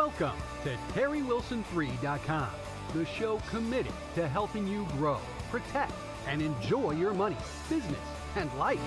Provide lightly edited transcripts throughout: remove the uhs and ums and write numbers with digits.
Welcome to TerryWilson3.com, the show committed to helping you grow, protect, and enjoy your money, business, and life.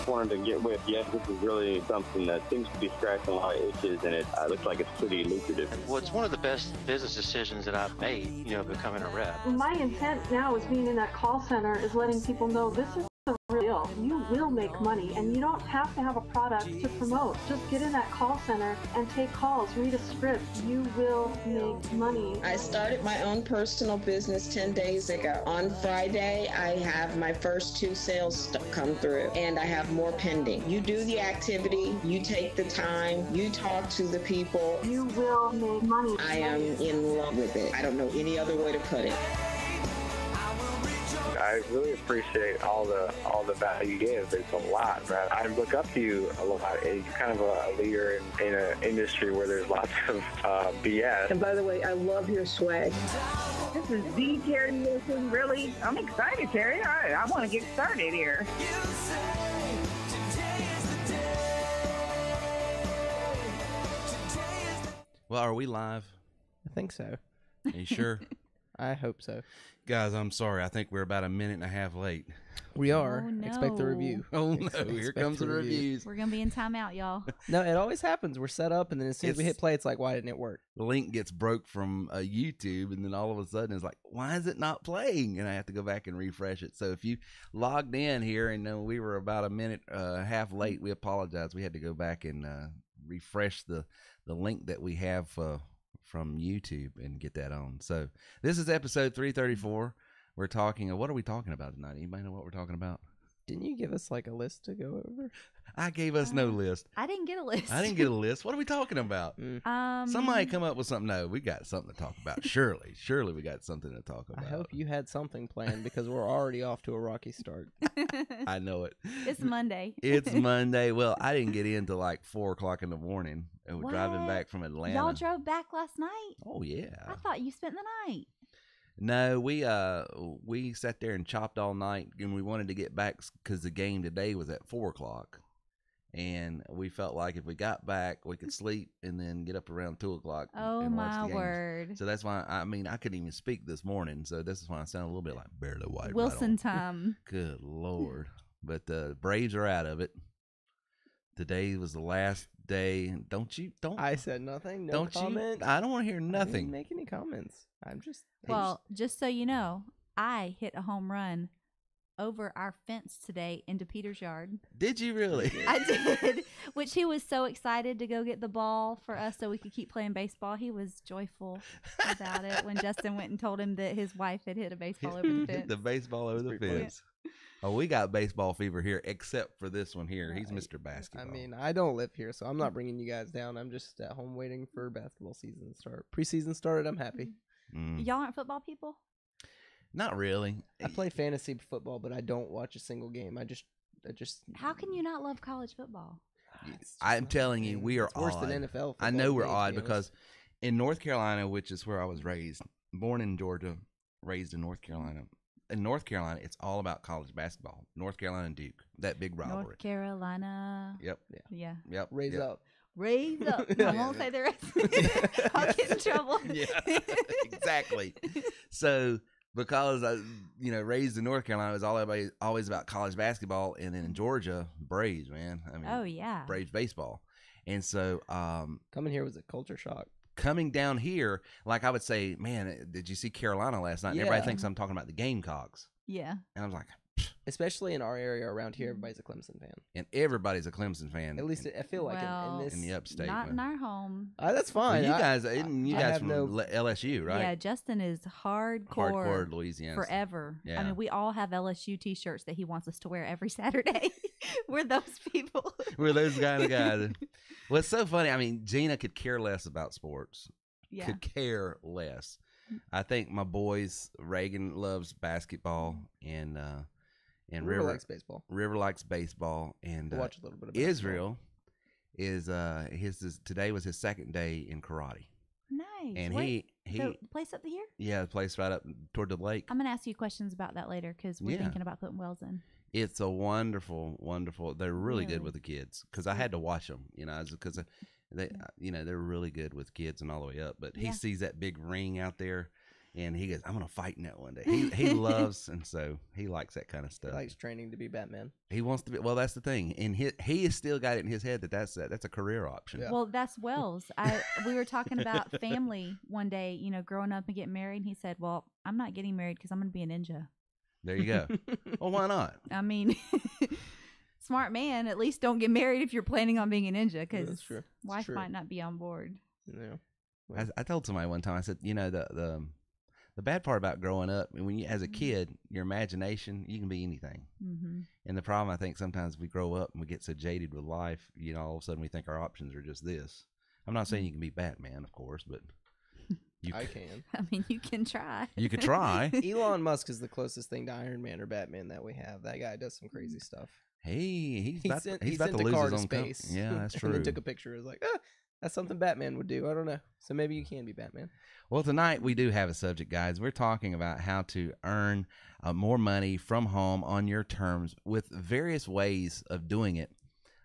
Wanted to get with you. This is really something that seems to be scratching a lot of itches, and it looks like it's pretty lucrative. Well, it's one of the best business decisions that I've made, becoming a rep. My intent now is being in that call center is letting people know this is the real deal. You will make money, and you don't have to have a product to promote. Just get in that call center and take calls, read a script. You will make money. I started my own personal business 10 days ago. On Friday, I have my first 2 sales come through, and I have more pending. You do the activity, you take the time, you talk to the people. You will make money. I am in love with it. I don't know any other way to put it. I really appreciate all the value you give. It's a lot, man. I look up to you a lot. You're kind of a leader in an industry where there's lots of BS. And by the way, I love your swag. This is the Terry Wilson. Really, I'm excited, Terry. All right, I want to get started here. Well, are we live? I think so. Are you sure? I hope so. Guys, I'm sorry. I think we're about a minute and a half late. We are. Oh, no. Expect the review. Oh, no. Here comes the reviews. We're going to be in timeout, y'all. No, it always happens. We're set up, and then as soon as we hit play, it's like, why didn't it work? The link gets broke from YouTube, and then all of a sudden it's like, why is it not playing? And I have to go back and refresh it. So if you logged in here and we were about a minute half late, we apologize. We had to go back and refresh the link that we have from YouTube and get that on. So this is episode 334. We're talking, what are we talking about tonight? Anybody know what we're talking about? Didn't you give us like a list to go over? I gave us no list. I didn't get a list. I didn't get a list. What are we talking about? Somebody come up with something. No, we got something to talk about. Surely we got something to talk about. I hope you had something planned because we're already off to a rocky start. I know it. It's Monday. It's Monday. Well, I didn't get in till like 4 o'clock in the morning. And we're driving back from Atlanta. Y'all drove back last night? Oh, yeah. I thought you spent the night. No, we sat there and chopped all night, and we wanted to get back because the game today was at 4 o'clock, and we felt like if we got back, we could sleep and then get up around 2 o'clock. Oh, and watch my the games. word! So that's why I couldn't even speak this morning. So this is why I sound a little bit like barely white. Wilson time. Good Lord! But the Braves are out of it. Today was the last day. Don't. I said nothing. No comment. I don't want to hear nothing. I didn't make any comments. I'm just. Well, just so you know, I hit a home run over our fence today into Peter's yard. Did you really? I did, which he was so excited to go get the ball for us so we could keep playing baseball. He was joyful about it when Justin went and told him that his wife had hit a baseball over the fence. The baseball over the fence. Oh, we got baseball fever here, except for this one here. He's Mr. Basketball. I mean, I don't live here, so I'm not bringing you guys down. I'm just at home waiting for basketball season to start. Preseason started. I'm happy. Y'all aren't football people? Not really. I play fantasy football, but I don't watch a single game. I just. How can you not love college football? I'm telling you, we are worse odd. than NFL football. I know we're odd because in North Carolina, which is where I was raised, born in Georgia, raised in North Carolina. In North Carolina, it's all about college basketball. North Carolina and Duke, that big rivalry. North Carolina. Yep. Yeah. Yep. Raise up. Raise up. I won't say the rest. I'll get in trouble. Yeah, exactly. So because I, raised in North Carolina, it was always about college basketball, and then in Georgia, Braves, man. I mean, oh yeah, Braves baseball. And so coming here was a culture shock. Coming down here, like I would say, man, did you see Carolina last night? And everybody thinks I'm talking about the Gamecocks. Yeah. And I was like, especially in our area around here, everybody's a Clemson fan. And everybody's a Clemson fan. At least I feel like in the upstate. Not in our home. That's fine. Well, you guys from LSU, right? Yeah, Justin is hardcore Louisiana. Forever. Yeah. I mean, we all have LSU t-shirts that he wants us to wear every Saturday. We're those people. We're those kind of guys. Well, it's so funny. I mean, Gina could care less about sports. Yeah. Could care less. I think my boys, Reagan loves basketball, and River likes baseball. River likes baseball, and we'll watch a little bit of Israel is today was his second day in karate. Nice. And the place up here? Yeah, the place right up toward the lake. I'm gonna ask you questions about that later because we're thinking about putting Wells in. It's a wonderful. They're really good with the kids because I had to watch them, because They, they're really good with kids and all the way up. But he Yeah. sees that big ring out there, and he goes, "I'm gonna fight in that one day." He loves, and so he likes that kind of stuff. He likes training to be Batman. He wants to be. Well, that's the thing, and he has still got it in his head that's a career option. Yeah. Well, that's Wells. We were talking about family one day, growing up and getting married, and he said, "Well, I'm not getting married because I'm going to be a ninja." There you go. Well, why not? I mean, smart man. At least don't get married if you're planning on being a ninja, because wife might not be on board. Yeah. I told somebody one time. I said, the bad part about growing up, when you as a kid, your imagination, you can be anything. Mm-hmm. And the problem, I think, sometimes we grow up and we get so jaded with life, all of a sudden we think our options are just this. I'm not saying you can be Batman, of course, but I can. I mean, you can try. You could try. Elon Musk is the closest thing to Iron Man or Batman that we have. That guy does some crazy stuff. He's about sent to a lose car his to own space. company. Yeah, that's true. And then took a picture. It was like, that's something Batman would do. I don't know. So maybe you can be Batman. Well, tonight we do have a subject, guys. We're talking about how to earn more money from home on your terms with various ways of doing it.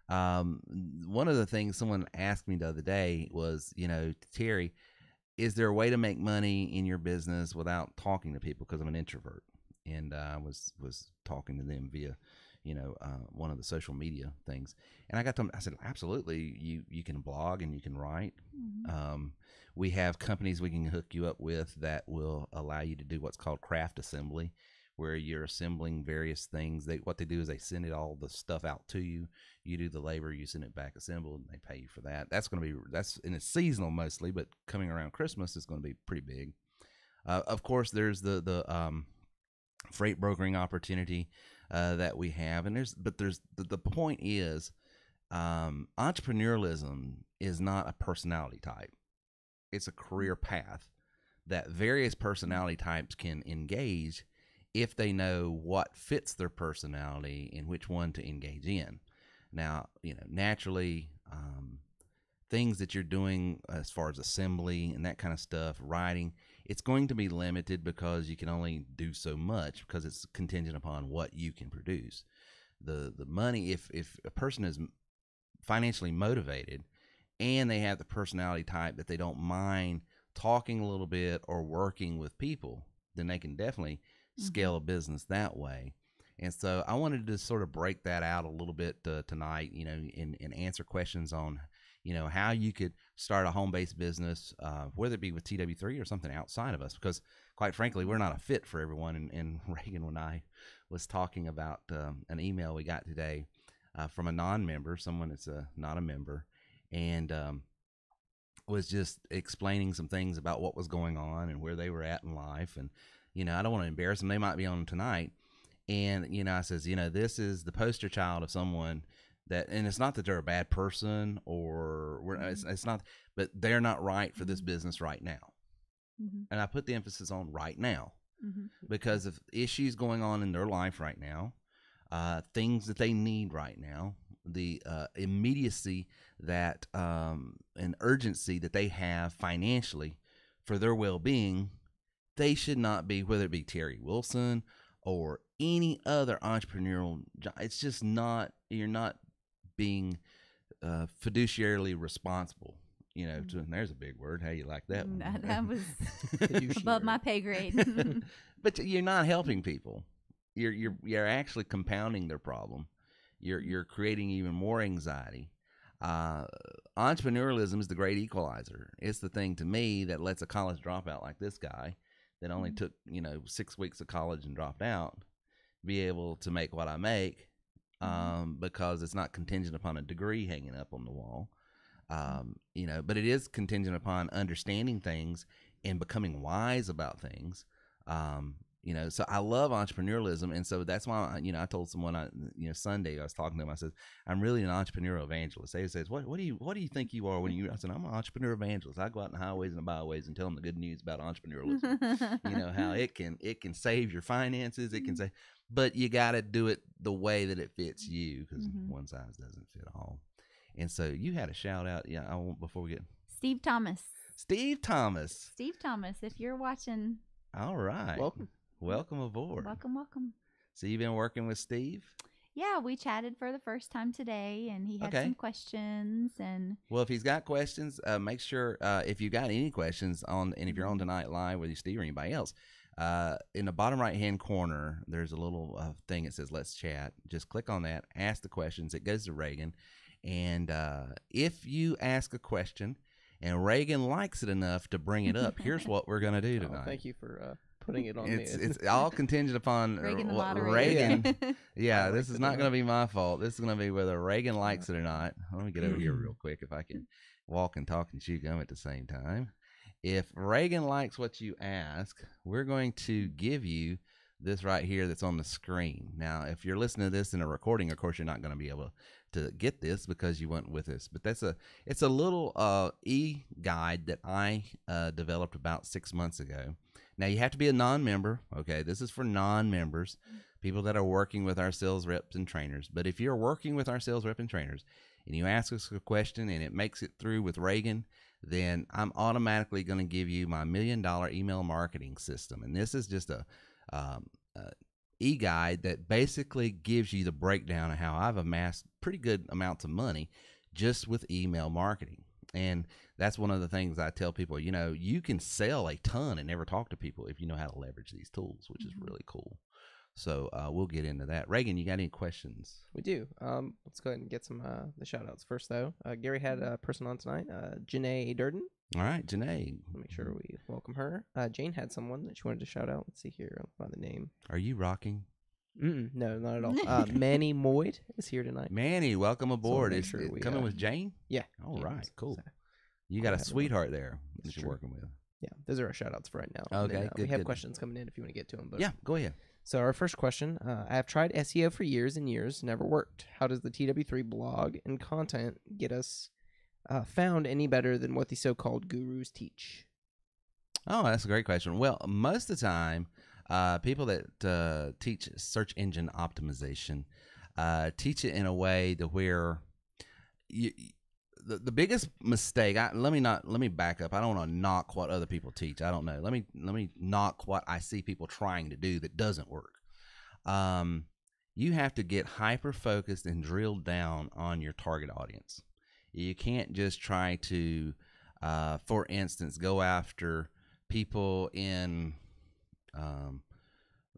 One of the things someone asked me the other day was, Terry, is there a way to make money in your business without talking to people? Because I'm an introvert, and I was talking to them via, one of the social media things. And I got to them, I said, absolutely, you can blog and you can write. Mm-hmm. We have companies we can hook you up with that will allow you to do what's called craft assembly, where you're assembling various things. What they do is they send all the stuff out to you. You do the labor, you send it back assembled, and they pay you for that. And it's seasonal mostly, but coming around Christmas is going to be pretty big. Of course, there's the freight brokering opportunity that we have, and the point is, entrepreneurialism is not a personality type. It's a career path that various personality types can engage if they know what fits their personality and which one to engage in. Now, naturally, things that you're doing as far as assembly and that kind of stuff, writing, it's going to be limited because you can only do so much because it's contingent upon what you can produce. The money, if a person is financially motivated and they have the personality type that they don't mind talking a little bit or working with people, then they can definitely scale a business that way. And so I wanted to sort of break that out a little bit tonight, and answer questions on, how you could start a home-based business, whether it be with TW3 or something outside of us, because quite frankly, we're not a fit for everyone. And Reagan and I was talking about an email we got today from a non-member, someone that's not a member, and was just explaining some things about what was going on and where they were at in life. And, I don't want to embarrass them. They might be on tonight. And, I says, this is the poster child of someone that, and it's not that they're a bad person or it's not, but they're not right for this business right now. Mm-hmm. And I put the emphasis on right now because of issues going on in their life right now, things that they need right now, the immediacy that and urgency that they have financially for their well-being. They should not be, whether it be Terry Wilson or any other entrepreneurial job. It's just not, you're not being fiduciarily responsible. There's a big word. How you like that one? That was above my pay grade. But you're not helping people. You're actually compounding their problem. You're creating even more anxiety. Entrepreneurialism is the great equalizer. It's the thing to me that lets a college dropout like this guy that only took 6 weeks of college and dropped out be able to make what I make, because it's not contingent upon a degree hanging up on the wall. But it is contingent upon understanding things and becoming wise about things. So I love entrepreneurialism. And so that's why, I told someone, Sunday, I was talking to them, I said, I'm really an entrepreneurial evangelist. They says, what do you think you are when I said, I'm an entrepreneur evangelist. I go out in the highways and the byways and tell them the good news about entrepreneurialism. How it can save your finances. It can say, but you got to do it the way that it fits you, because one size doesn't fit all. And so you had a shout out. Yeah. I won't, before we get Steve Thomas, if you're watching. All right. Welcome. Welcome aboard. Welcome. So you've been working with Steve? Yeah, we chatted for the first time today, and he had Okay. some questions. And Well, if he's got questions, make sure if you got any questions on, and if you're on tonight live with Steve or anybody else, in the bottom right-hand corner, there's a little thing that says "Let's Chat." Just click on that, ask the questions. It goes to Reagan, and if you ask a question and Reagan likes it enough to bring it up, here's what we're going to do tonight. Thank you for putting it on me. It's all contingent upon Reagan the what moderator. Reagan. Yeah, I this like is it not or going to not. be my fault. This is going to be whether Reagan likes it or not. Let me get over here real quick if I can walk and talk and chew gum at the same time. If Reagan likes what you ask, we're going to give you this right here that's on the screen. Now, if you're listening to this in a recording, of course, you're not going to be able to get this because you went with us. But it's a little e-guide that I developed about 6 months ago. Now, you have to be a non-member. Okay, this is for non-members, people that are working with our sales reps and trainers. But if you're working with our sales rep and trainers and you ask us a question and it makes it through with Reagan, then I'm automatically going to give you my $1 million email marketing system. And this is just a e-guide that basically gives you the breakdown of how I've amassed pretty good amounts of money just with email marketing. And that's one of the things I tell people, you can sell a ton and never talk to people if you know how to leverage these tools, which is really cool. So we'll get into that. Reagan, you got any questions? We do. Let's go ahead and get some the shout outs first, though. Gary had a person on tonight, Janae Durden. All right, Janae. Make sure we welcome her. Jane had someone that she wanted to shout out. Let's see here. I'll find the name. Are you rocking? No, not at all. Manny Moyd is here tonight. Manny, welcome aboard. make Is sure it we, coming with Jane? Yeah. All Jane right, is- cool. so- You got I'll a have her sweetheart there that That's you're true. working with. Yeah, those are our shout outs for right now. Okay, And then, good, we have good. questions coming in if you want to get to them. But Yeah, go ahead. So our first question, I have tried SEO for years and years, never worked. How does the TW3 blog and content get us found any better than what the so-called gurus teach? Oh, that's a great question. Well, most of the time, people that teach search engine optimization teach it in a way to where the biggest mistake. Let me back up. I don't want to knock what other people teach. I don't know. Let me knock what I see people trying to do that doesn't work. You have to get hyper focused and drilled down on your target audience. You can't just try to, for instance, go after people in,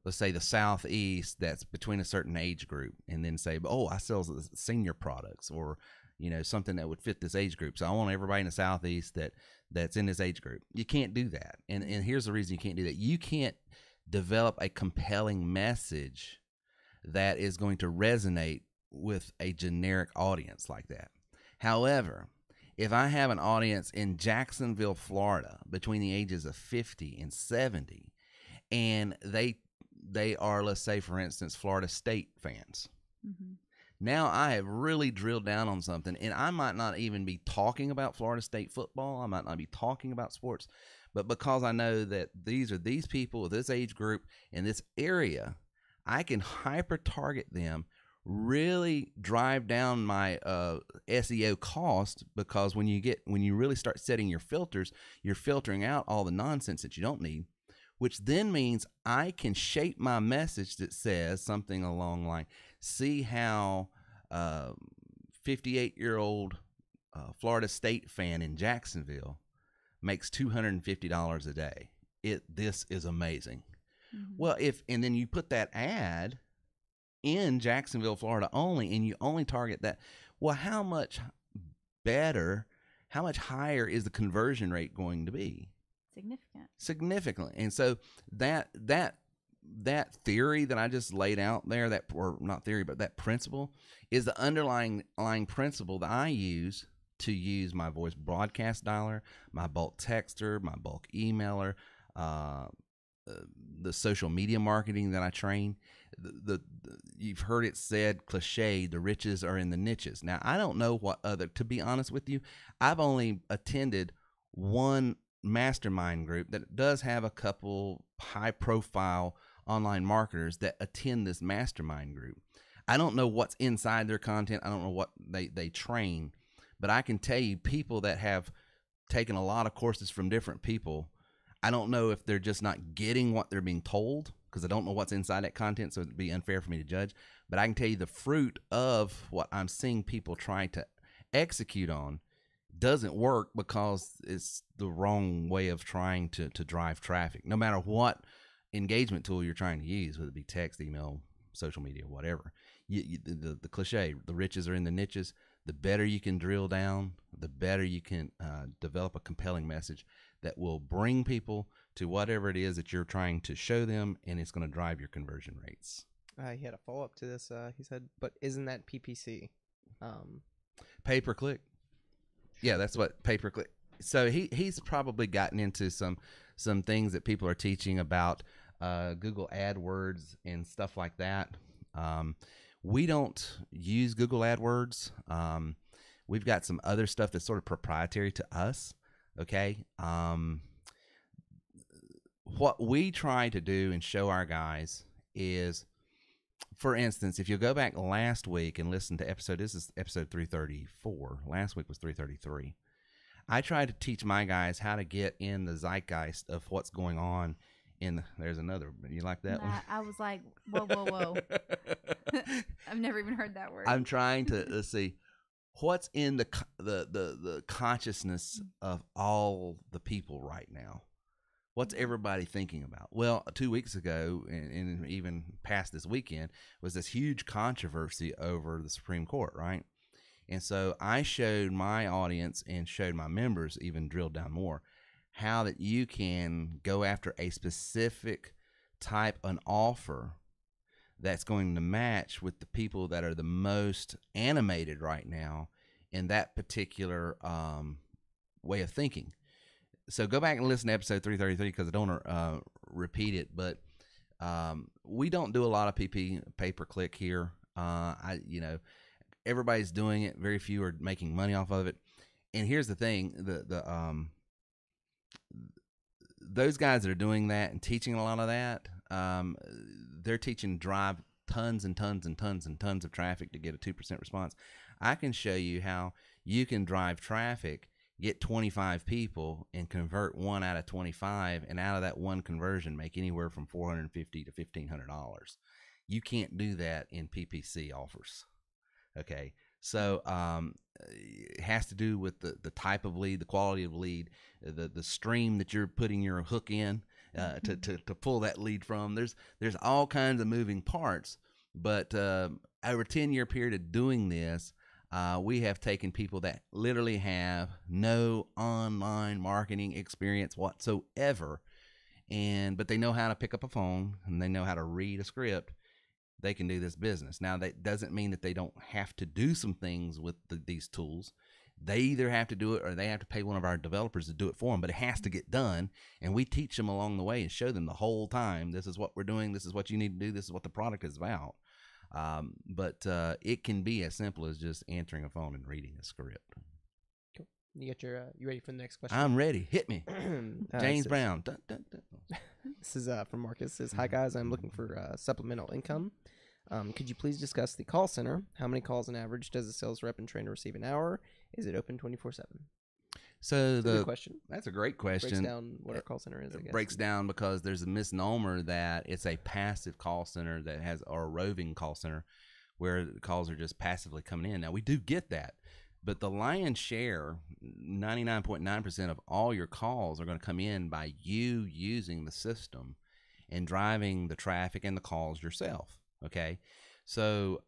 let's say the Southeast that's between a certain age group, and then say, oh, I sell senior products or something that would fit this age group. So I want everybody in the Southeast that's in this age group. You can't do that. And here's the reason you can't do that. You can't develop a compelling message that is going to resonate with a generic audience like that. However, if I have an audience in Jacksonville, Florida, between the ages of 50 and 70, and they are, let's say, for instance, Florida State fans. Mm-hmm. Now I have really drilled down on something, and I might not even be talking about Florida State football. I might not be talking about sports, but because I know that these are these people with this age group in this area, I can hyper target them, really drive down my SEO cost, because when you really start setting your filters, you're filtering out all the nonsense that you don't need, which then means I can shape my message that says something along the line, see how 58-year-old Florida State fan in Jacksonville makes $250 a day. This is amazing. Mm-hmm. Well, and then you put that ad in Jacksonville, Florida only, and you only target that. Well, how much better, how much higher is the conversion rate going to be? Significantly. And so that theory that I just laid out there, or not theory, but that principle is the underlying principle that I use to use my voice broadcast dialer, my bulk texter, my bulk emailer, the social media marketing that I train. You've heard it said, cliche, the riches are in the niches. Now, I don't know to be honest with you, I've only attended one mastermind group that does have a couple high profile online marketers that attend this mastermind group. I don't know what's inside their content. I don't know what they train, but I can tell you people that have taken a lot of courses from different people, I don't know if they're just not getting what they're being told, because I don't know what's inside that content, so it'd be unfair for me to judge. But I can tell you the fruit of what I'm seeing people try to execute on doesn't work because it's the wrong way of trying to drive traffic, no matter what engagement tool you're trying to use, whether it be text, email, social media, whatever. The cliche, the riches are in the niches. The better you can drill down, the better you can develop a compelling message that will bring people to whatever it is that you're trying to show them, and it's going to drive your conversion rates. He had a follow-up to this. He said, but isn't that PPC? Pay-per-click. Yeah, that's what pay-per-click. So he's probably gotten into some things that people are teaching about Google AdWords and stuff like that. We don't use Google AdWords. We've got some other stuff that's sort of proprietary to us. Okay. What we try to do and show our guys is, for instance, if you go back last week and listen to this is episode 334. Last week was 333. I tried to teach my guys how to get in the zeitgeist of what's going on. There's another. You like that one? I was like, whoa. I've never even heard that word. I'm trying to let's see what's in the consciousness of all the people right now. What's everybody thinking about? Well, 2 weeks ago, and even past this weekend, was this huge controversy over the Supreme Court, right? And so I showed my audience and showed my members, even drilled down more, how that you can go after a specific type an offer that's going to match with the people that are the most animated right now in that particular way of thinking. So go back and listen to episode 333 because I don't want to repeat it, but we don't do a lot of pay-per-click here. Everybody's doing it. Very few are making money off of it. And here's the thing: those guys that are doing that and teaching a lot of that, they're teaching drive tons and tons and tons and tons of traffic to get a 2% response. I can show you how you can drive traffic, get 25 people, and convert 1 out of 25, and out of that one conversion make anywhere from $450 to $1,500. You can't do that in PPC offers. Okay, so it has to do with the type of lead, the quality of lead, the stream that you're putting your hook in to pull that lead from. There's all kinds of moving parts, but over a 10-year period of doing this, we have taken people that literally have no online marketing experience whatsoever, but they know how to pick up a phone and they know how to read a script. They can do this business. Now, that doesn't mean that they don't have to do some things with these tools. They either have to do it or they have to pay one of our developers to do it for them, but it has to get done. And we teach them along the way and show them the whole time, this is what we're doing, this is what you need to do, this is what the product is about. But it can be as simple as just answering a phone and reading a script. Cool. You ready for the next question? I'm ready. Hit me. James Brown. Dun, dun, dun. This is from Marcus. It says, hi guys, I'm looking for supplemental income. Could you please discuss the call center? How many calls on average does a sales rep and trainer receive an hour? Is it open 24/7? So that's a good question. That's a great question. Breaks down what our call center is, I guess. It breaks down because there's a misnomer that it's a passive call center or a roving call center where the calls are just passively coming in. Now, we do get that, but the lion's share, 99.9% of all your calls are going to come in by you using the system and driving the traffic and the calls yourself. Okay, so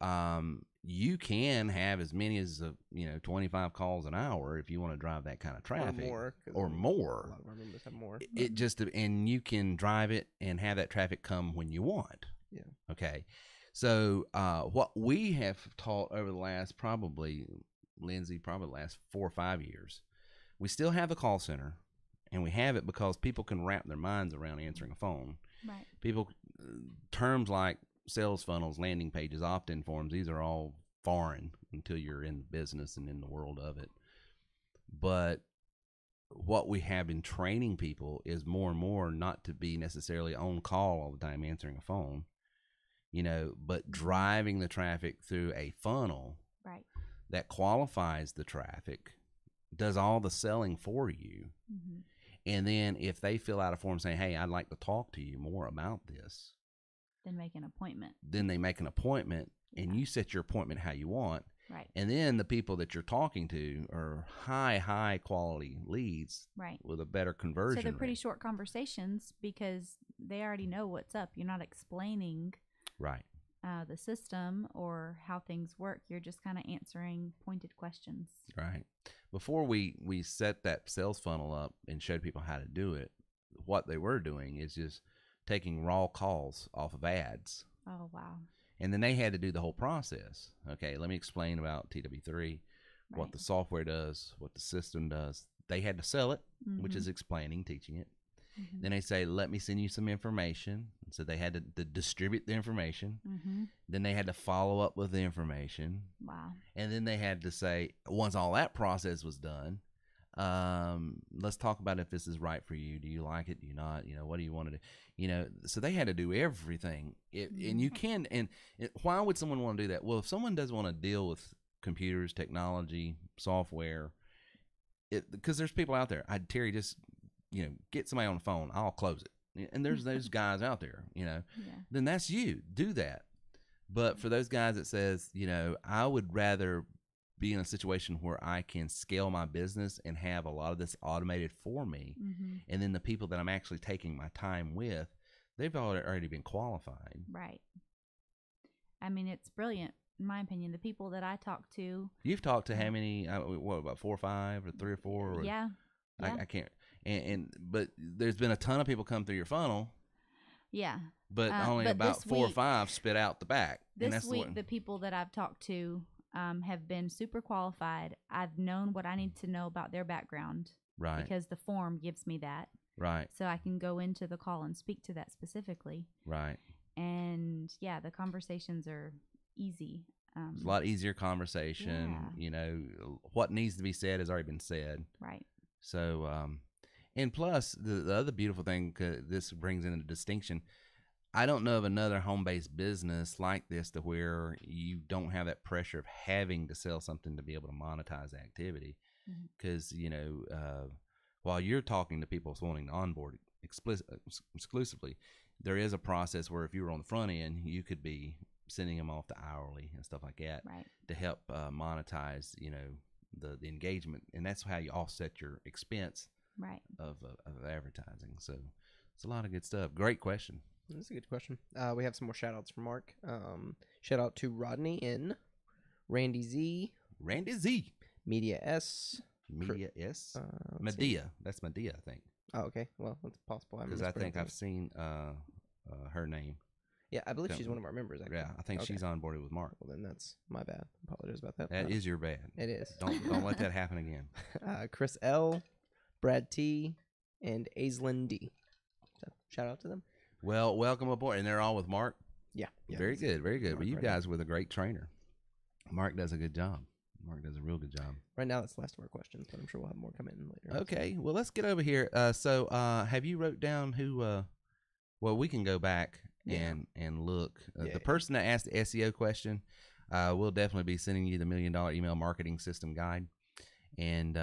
you can have as many as 25 calls an hour if you want to drive that kind of traffic, or more. A lot of our members have more. And you can drive it and have that traffic come when you want. Yeah. Okay, so what we have taught over the last Lindsay, probably the last 4 or 5 years, we still have the call center, and we have it because people can wrap their minds around answering a phone. Right. People terms like sales funnels, landing pages, opt-in forms, these are all foreign until you're in the business and in the world of it. But what we have been training people is more and more not to be necessarily on call all the time answering a phone, but driving the traffic through a funnel that qualifies the traffic, does all the selling for you. Mm-hmm. And then if they fill out a form saying, hey, I'd like to talk to you more about this, Then make an appointment. Then they make an appointment, and you set your appointment how you want. Right. And then the people that you're talking to are high quality leads. Right. With a better conversion So they're pretty rate. short conversations because they already know what's up. You're not explaining Right. the system or how things work. You're just kind of answering pointed questions. Right. Before we set that sales funnel up and showed people how to do it, what they were doing is just taking raw calls off of ads. Oh, wow. And then they had to do the whole process. Okay, let me explain about TW3, what the software does, what the system does. They had to sell it, which is explaining, teaching it. Then they say, let me send you some information. So they had to distribute the information. Then they had to follow up with the information. Wow. And then they had to say, once all that process was done, let's talk about if this is right for you. Do you like it? Do you not? You know, what do you want to do? So they had to do everything. And you can, why would someone want to do that? Well, if someone doesn't want to deal with computers, technology, software, because there's people out there. Terry, just, get somebody on the phone. I'll close it. And there's those guys out there, then that's you. Do that. But for those guys that says, I would rather be in a situation where I can scale my business and have a lot of this automated for me. And then the people that I'm actually taking my time with, they've already been qualified. Right. I mean, it's brilliant. In my opinion, the people that I talk to. You've talked to how many, about 4 or 5 or 3 or 4? Or, yeah. I can't. But there's been a ton of people come through your funnel. Yeah. But only about 4 or 5 spit out the back. This week, the people that I've talked to have been super qualified. I've known what I need to know about their background. Right. Because the form gives me that. Right. So I can go into the call and speak to that specifically. Right. And yeah, the conversations are easy. It's a lot easier conversation. Yeah. What needs to be said has already been said. Right. So, and plus the other beautiful thing, this brings in a distinction. I don't know of another home-based business like this to where you don't have that pressure of having to sell something to be able to monetize the activity. Because, while you're talking to people wanting to onboard exclusively, there is a process where if you were on the front end, you could be sending them off to hourly and stuff like that to help monetize, the engagement. And that's how you offset your expense of advertising. So it's a lot of good stuff. Great question. That's a good question. We have some more shout outs from Mark. Shout out to Rodney N, Randy Z, Media S, Medea. That's Medea, I think. Oh, okay. Well, that's possible. Because I think I've seen her name. Yeah, I believe she's one of our members. Actually. Yeah, I think she's on board with Mark. Well, then that's my bad. Apologize about that. That is your bad. It is. Don't let that happen again. Chris L, Brad T, and Aislinn D. So shout out to them. Well, welcome aboard. And they're all with Mark? Yeah. Very good. Very good. Well, you guys were a great trainer. Mark does a good job. Mark does a real good job. Right now, that's the last of our questions, but I'm sure we'll have more come in later. Okay. Well, let's get over here. So have you wrote down who, well, we can go back and look. The person that asked the SEO question, we'll definitely be sending you the $1 Million Email Marketing System Guide. And,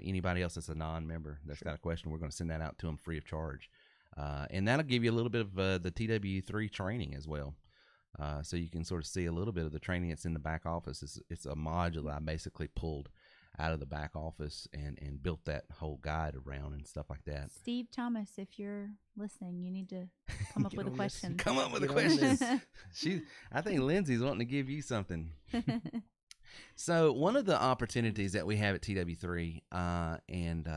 anybody else that's a non-member that's got a question, we're going to send that out to them free of charge. And that'll give you a little bit of the TW3 training as well. So you can sort of see a little bit of the training that's in the back office. It's a module that I basically pulled out of the back office and built that whole guide around and stuff like that. Steve Thomas, if you're listening, you need to come up with a question. Come up with a question. I think Lindsay's wanting to give you something. So one of the opportunities that we have at TW3, and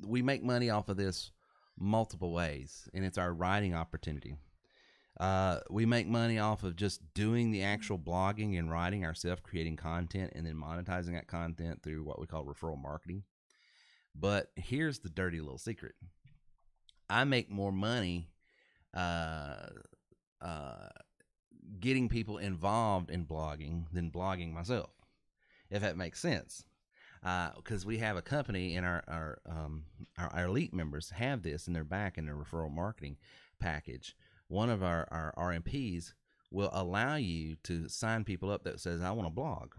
we make money off of this multiple ways, and it's our writing opportunity. We make money off of just doing the actual blogging and writing ourselves, creating content, and then monetizing that content through what we call referral marketing. But here's the dirty little secret. I make more money getting people involved in blogging than blogging myself, if that makes sense. Because we have a company, and our elite members have this in their back in their referral marketing package. One of our RMPs will allow you to sign people up that says, I want to blog.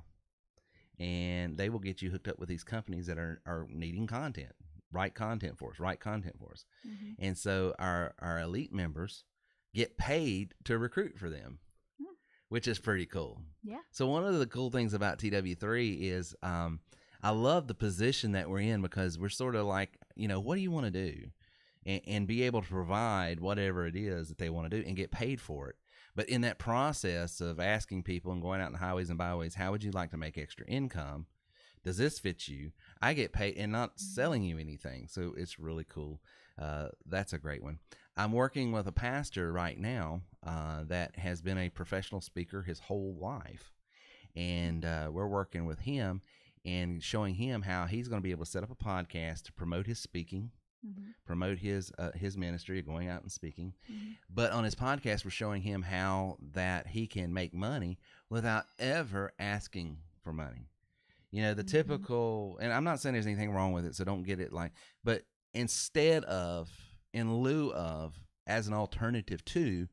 And they will get you hooked up with these companies that are needing content. Write content for us. Mm-hmm. And so our elite members get paid to recruit for them, which is pretty cool. Yeah. So one of the cool things about TW3 is I love the position that we're in, because we're sort of like, what do you want to do? And be able to provide whatever it is that they want to do and get paid for it. But in that process of asking people and going out in the highways and byways, how would you like to make extra income? Does this fit you? I get paid and not selling you anything. So it's really cool. That's a great one. I'm working with a pastor right now that has been a professional speaker his whole life. And we're working with him and showing him how he's going to be able to set up a podcast to promote his speaking, promote his ministry of going out and speaking. But on his podcast, we're showing him how that he can make money without ever asking for money. The typical, and I'm not saying there's anything wrong with it, so don't get it but instead of, in lieu of, as an alternative to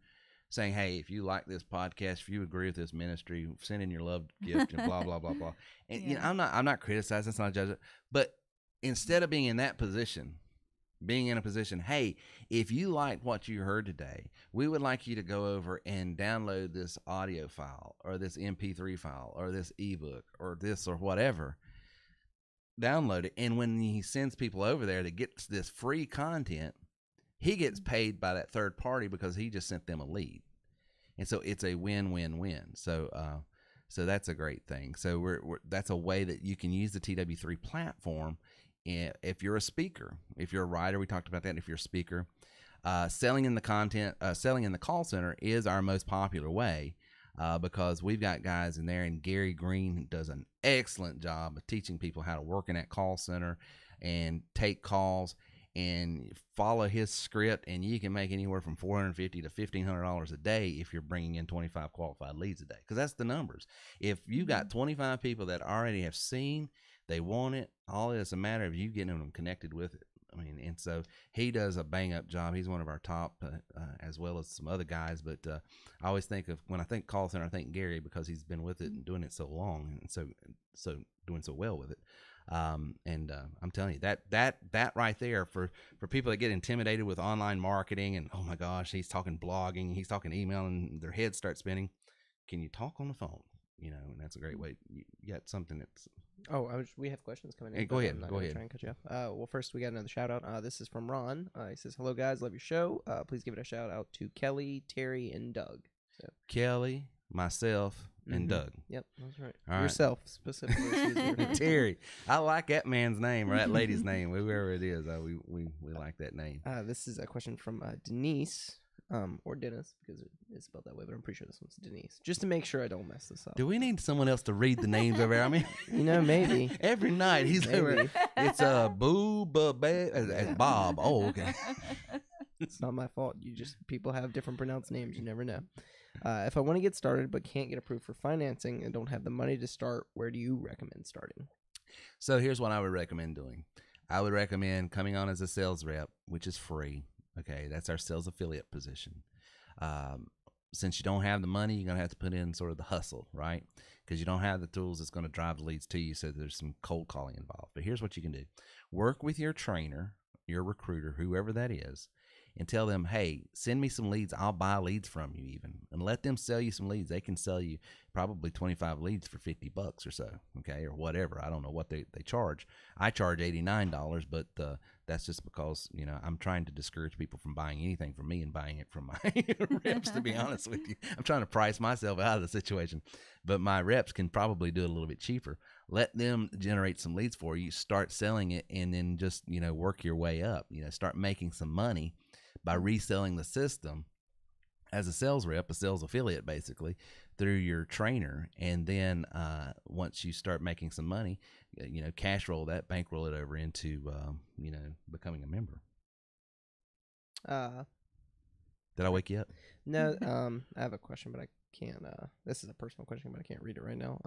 saying, hey, if you like this podcast, if you agree with this ministry, send in your love gift and blah, blah, blah, blah. And I'm not criticizing, it's not judging, but instead of being in that position, being in a position, hey, if you like what you heard today, we would like you to go over and download this audio file or this MP3 file or this ebook or this or whatever. Download it. And when he sends people over there to get this free content, he gets paid by that third party because he just sent them a lead. And so it's a win-win-win. So that's a great thing. So that's a way that you can use the TW3 platform. If you're a speaker, if you're a writer, we talked about that. If you're a speaker, selling in the call center is our most popular way, because we've got guys in there, and Gary Green does an excellent job of teaching people how to work in that call center and take calls and follow his script, and you can make anywhere from $450 to $1,500 a day if you're bringing in 25 qualified leads a day, because that's the numbers. If you got 25 people that already have seen, they want it, all it's a matter of you getting them connected with it. And so he does a bang-up job. He's one of our top, as well as some other guys. But I always think of, when I think call center, I think Gary, because he's been with it and doing it so long, and so doing so well with it. I'm telling you, that right there, for people that get intimidated with online marketing and, oh my gosh, he's talking blogging, he's talking email, and their heads start spinning. Can you talk on the phone? And that's a great way. You got something that's... we have questions coming in. Hey, go ahead. Try and cut you off. Well, first we got another shout out. This is from Ron. He says, "Hello guys, love your show. Please give it a shout out to Kelly, Terry, and Doug." So Kelly, myself, and Doug. Yep, that's right. All Yourself specifically. Terry. I like that man's name or that lady's name, whoever it is. We like that name. This is a question from Denise. Or Dennis, because it's spelled that way, but I'm pretty sure this one's Denise. Just to make sure I don't mess this up. Do we need someone else to read the names over there? I mean, maybe. Every night he's over. It's Bob. Oh, okay. It's not my fault. People have different pronounced names. You never know. If I want to get started but can't get approved for financing and don't have the money to start, where do you recommend starting? So here's what I would recommend doing. I would recommend coming on as a sales rep, which is free. Okay, that's our sales affiliate position. Since you don't have the money, you're going to have to put in sort of the hustle, right? Because you don't have the tools that's going to drive the leads to you, so there's some cold calling involved. But here's what you can do. Work with your trainer, your recruiter, whoever that is, and tell them, hey, send me some leads. I'll buy leads from you even. And let them sell you some leads. They can sell you probably 25 leads for $50 or so, okay, or whatever. I don't know what they charge. I charge $89, but that's just because, I'm trying to discourage people from buying anything from me and buying it from my reps, to be honest with you. I'm trying to price myself out of the situation. But my reps can probably do it a little bit cheaper. Let them generate some leads for you. Start selling it, and then just, work your way up. Start making some money by reselling the system as a sales rep, a sales affiliate, basically, through your trainer. And then once you start making some money, cash roll that, bankroll it over into, becoming a member. Did I wake you up? No, I have a question, but I can't. This is a personal question, but I can't read it right now.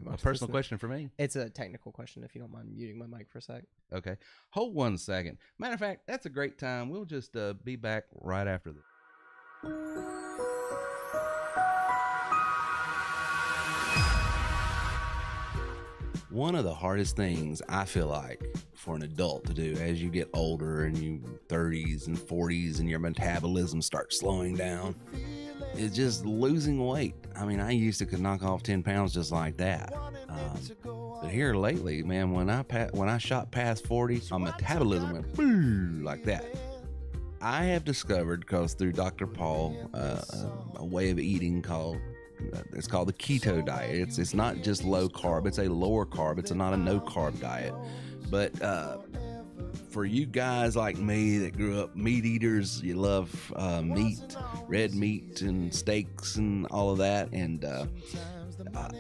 A personal question for me? It's a technical question, if you don't mind muting my mic for a sec. Okay. Hold 1 second. Matter of fact, that's a great time. We'll just be back right after this. One of the hardest things I feel like for an adult to do as you get older and you 30s and 40s and your metabolism starts slowing down is just losing weight. I mean, I used to could knock off 10 pounds just like that. But here lately, man, when I shot past 40, my metabolism went boo like that. I have discovered, because through Dr. Paul, a way of eating it's called the keto diet. It's not just low carb, it's a lower carb. It's not a no carb diet. But for you guys like me that grew up meat eaters, you love meat, red meat and steaks and all of that, and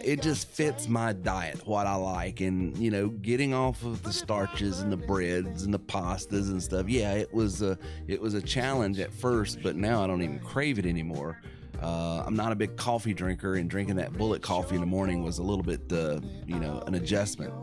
it just fits my diet, what I like. And getting off of the starches and the breads and the pastas and stuff, yeah, it was a challenge at first, but now I don't even crave it anymore. I'm not a big coffee drinker, and drinking that bullet coffee in the morning was a little bit an adjustment.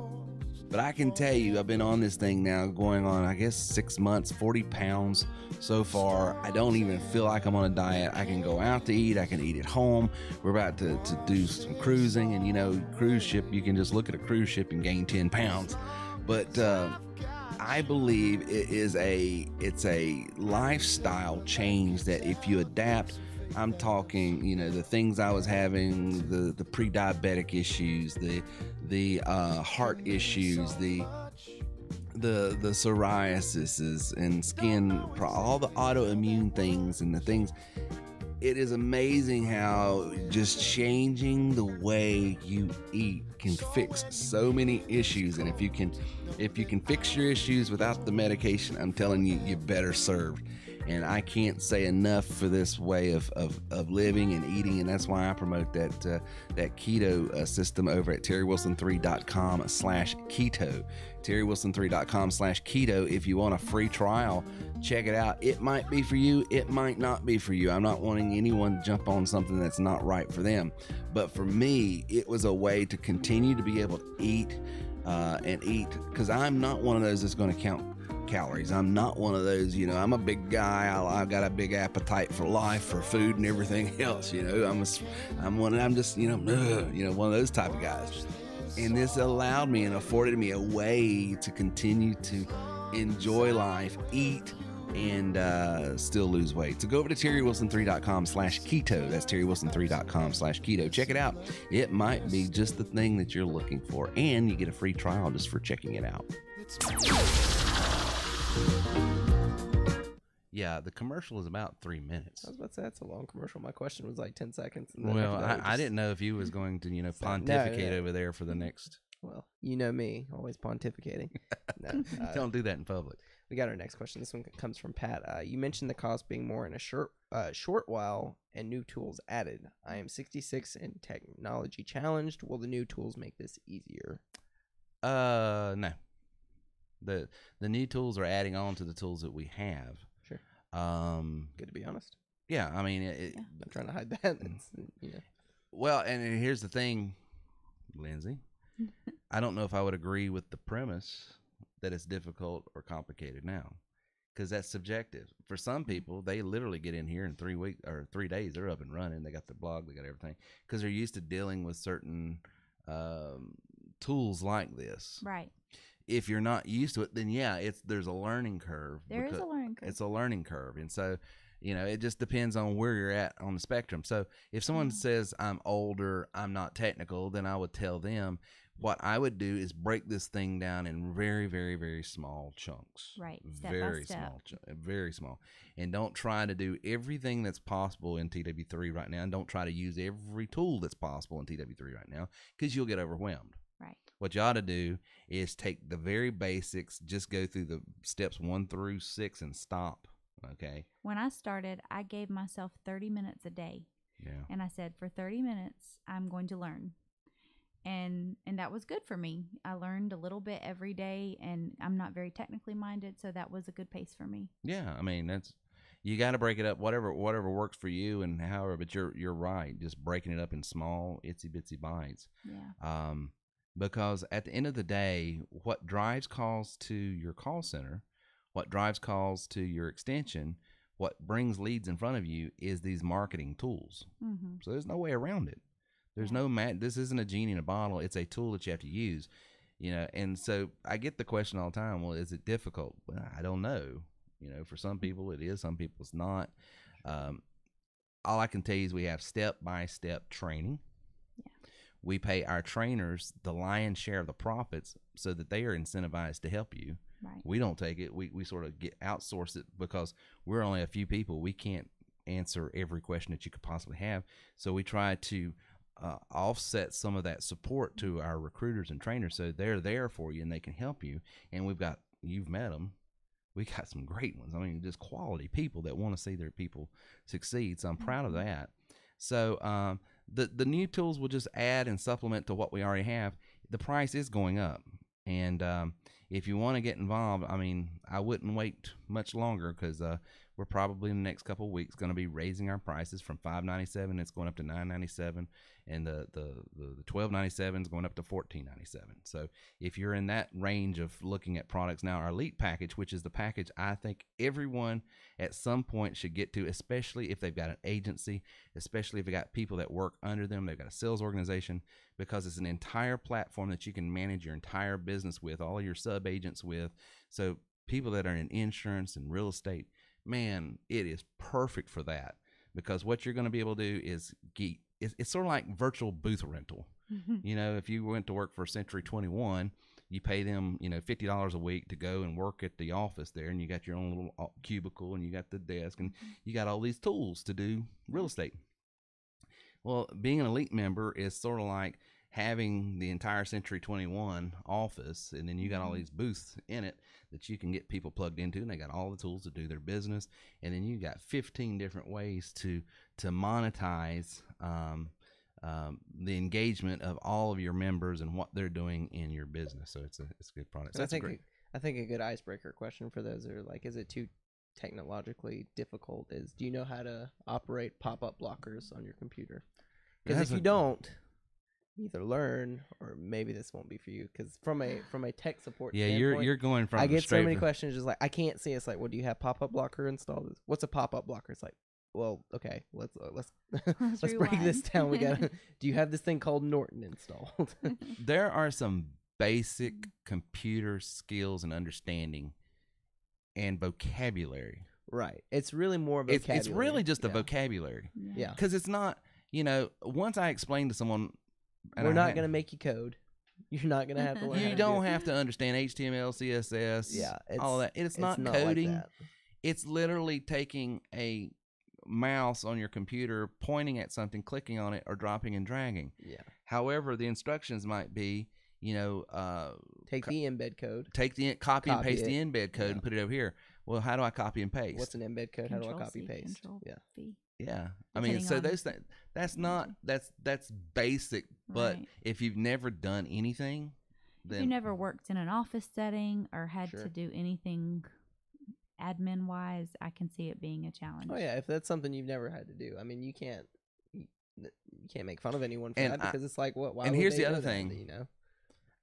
But I can tell you, I've been on this thing now going on, I guess, 6 months, 40 pounds so far. I don't even feel like I'm on a diet. I can go out to eat. I can eat at home. We're about to do some cruising, and cruise ship, you can just look at a cruise ship and gain 10 pounds. But I believe it's a lifestyle change that if you adapt, I'm talking, the things I was having, the pre-diabetic issues, the heart issues, the psoriasis and skin, all the autoimmune things and the things. It is amazing how just changing the way you eat can fix so many issues. And if you can fix your issues without the medication, I'm telling you, you're better served. And I can't say enough for this way of living and eating, and that's why I promote that keto system over at terrywilson3.com/keto. terrywilson3.com/keto. If you want a free trial, check it out. It might be for you. It might not be for you. I'm not wanting anyone to jump on something that's not right for them. But for me, it was a way to continue to be able to eat and eat, because I'm not one of those that's going to count calories. I'm not one of those, I'm a big guy. I've got a big appetite for life, for food and everything else. I'm one of those type of guys. And this allowed me and afforded me a way to continue to enjoy life, eat, and still lose weight. So go over to terrywilson3.com/keto. That's terrywilson3.com/keto. Check it out. It might be just the thing that you're looking for, and you get a free trial just for checking it out. Yeah, the commercial is about 3 minutes. I was about to say, that's a long commercial. My question was like 10 seconds. Well, I didn't know if you was going to, pontificate over there for the next. Well, you know me, always pontificating. No, don't do that in public. We got our next question. This one comes from Pat. You mentioned the cost being more in a short while and new tools added. I am 66 and technology challenged. Will the new tools make this easier? No. The new tools are adding on to the tools that we have. Sure. Good to be honest. Yeah, I mean, I'm trying to hide that. Well, and here's the thing, Lindsay. I don't know if I would agree with the premise that it's difficult or complicated now, because that's subjective. For some people, they literally get in here in 3 weeks or 3 days. They're up and running. They got their blog. They got everything, because they're used to dealing with certain tools like this. Right. If you're not used to it, then there's a learning curve. There is a learning curve. It's a learning curve. And so, it just depends on where you're at on the spectrum. So if someone says I'm older, I'm not technical, then I would tell them what I would do is break this thing down in very, very, very small chunks. Right. Step very by step. Very small. And don't try to do everything that's possible in TW3 right now. And don't try to use every tool that's possible in TW3 right now, because you'll get overwhelmed. Right. What you ought to do is take the very basics, just go through the steps 1 through 6 and stop. Okay. When I started, I gave myself 30 minutes a day. Yeah. And I said, for 30 minutes, I'm going to learn. And that was good for me. I learned a little bit every day, and I'm not very technically minded, so that was a good pace for me. Yeah, I mean, you got to break it up, whatever works for you and however. But you're right, just breaking it up in small itsy bitsy bites. Yeah. Because at the end of the day, what drives calls to your call center, what drives calls to your extension, what brings leads in front of you is these marketing tools. Mm-hmm. So there's no way around it. There's no this isn't a genie in a bottle. It's a tool that you have to use. And so I get the question all the time, well, is it difficult? Well, I don't know. For some people it is, some people it's not. All I can tell you is we have step-by-step training. Yeah. We pay our trainers the lion's share of the profits so that they are incentivized to help you. Right. We don't take it. We sort of outsource it because we're only a few people. We can't answer every question that you could possibly have. So we try to offset some of that support to our recruiters and trainers so they're there for you and they can help you. And you've met them. We got some great ones. I mean, just quality people that want to see their people succeed. So I'm proud of that. So the new tools will just add and supplement to what we already have. The price is going up. And if you want to get involved, I mean, I wouldn't wait much longer because we're probably in the next couple of weeks going to be raising our prices from $5.97. It's going up to $9.97, and the $12.97 is going up to $14.97. So if you're in that range of looking at products now, our Elite package, which is the package I think everyone at some point should get to, especially if they've got an agency, especially if they've got people that work under them, they've got a sales organization, because it's an entire platform that you can manage your entire business with, all of your sub agents with. So people that are in insurance and real estate, man, it is perfect for that, because what you're going to be able to do is it's sort of like virtual booth rental. Mm-hmm. If you went to work for Century 21, you pay them, $50 a week to go and work at the office there, and you got your own little cubicle, and you got the desk, and you got all these tools to do real estate. Well, being an Elite member is sort of like having the entire Century 21 office, and then you got all these booths in it that you can get people plugged into, and they got all the tools to do their business. And then you got 15 different ways to monetize the engagement of all of your members and what they're doing in your business. So it's a good product. So I think a good icebreaker question for those are like, is it too technologically difficult? Do you know how to operate pop-up blockers on your computer? Because if you don't, either learn or maybe this won't be for you, because from a tech support standpoint, you're going from I get so many questions just like, I can't see. It's like, well, do you have pop-up blocker installed? What's a pop-up blocker? It's like, well, okay, let's break this down. Do you have this thing called Norton installed? There are some basic computer skills and understanding and vocabulary. Right. It's really more vocabulary. It's really just a vocabulary. Yeah. Because it's not, once I explain to someone, we're not going to make you code. You're not going to have to learn. You don't have to understand HTML, CSS, all that. It's not coding. Like that. It's literally taking a mouse on your computer, pointing at something, clicking on it, or dropping and dragging. Yeah. However, the instructions might be, take the embed code, copy and paste the embed code and put it over here. Well, how do I copy and paste? What's an embed code? How do I copy paste? Yeah. I mean, so those things, that's basic, but if you've never done anything, then if you never worked in an office setting or had to do anything admin wise, I can see it being a challenge. Oh yeah, if that's something you've never had to do, I mean, you can't make fun of anyone for that, because it's like, what? Why? And here's the other thing,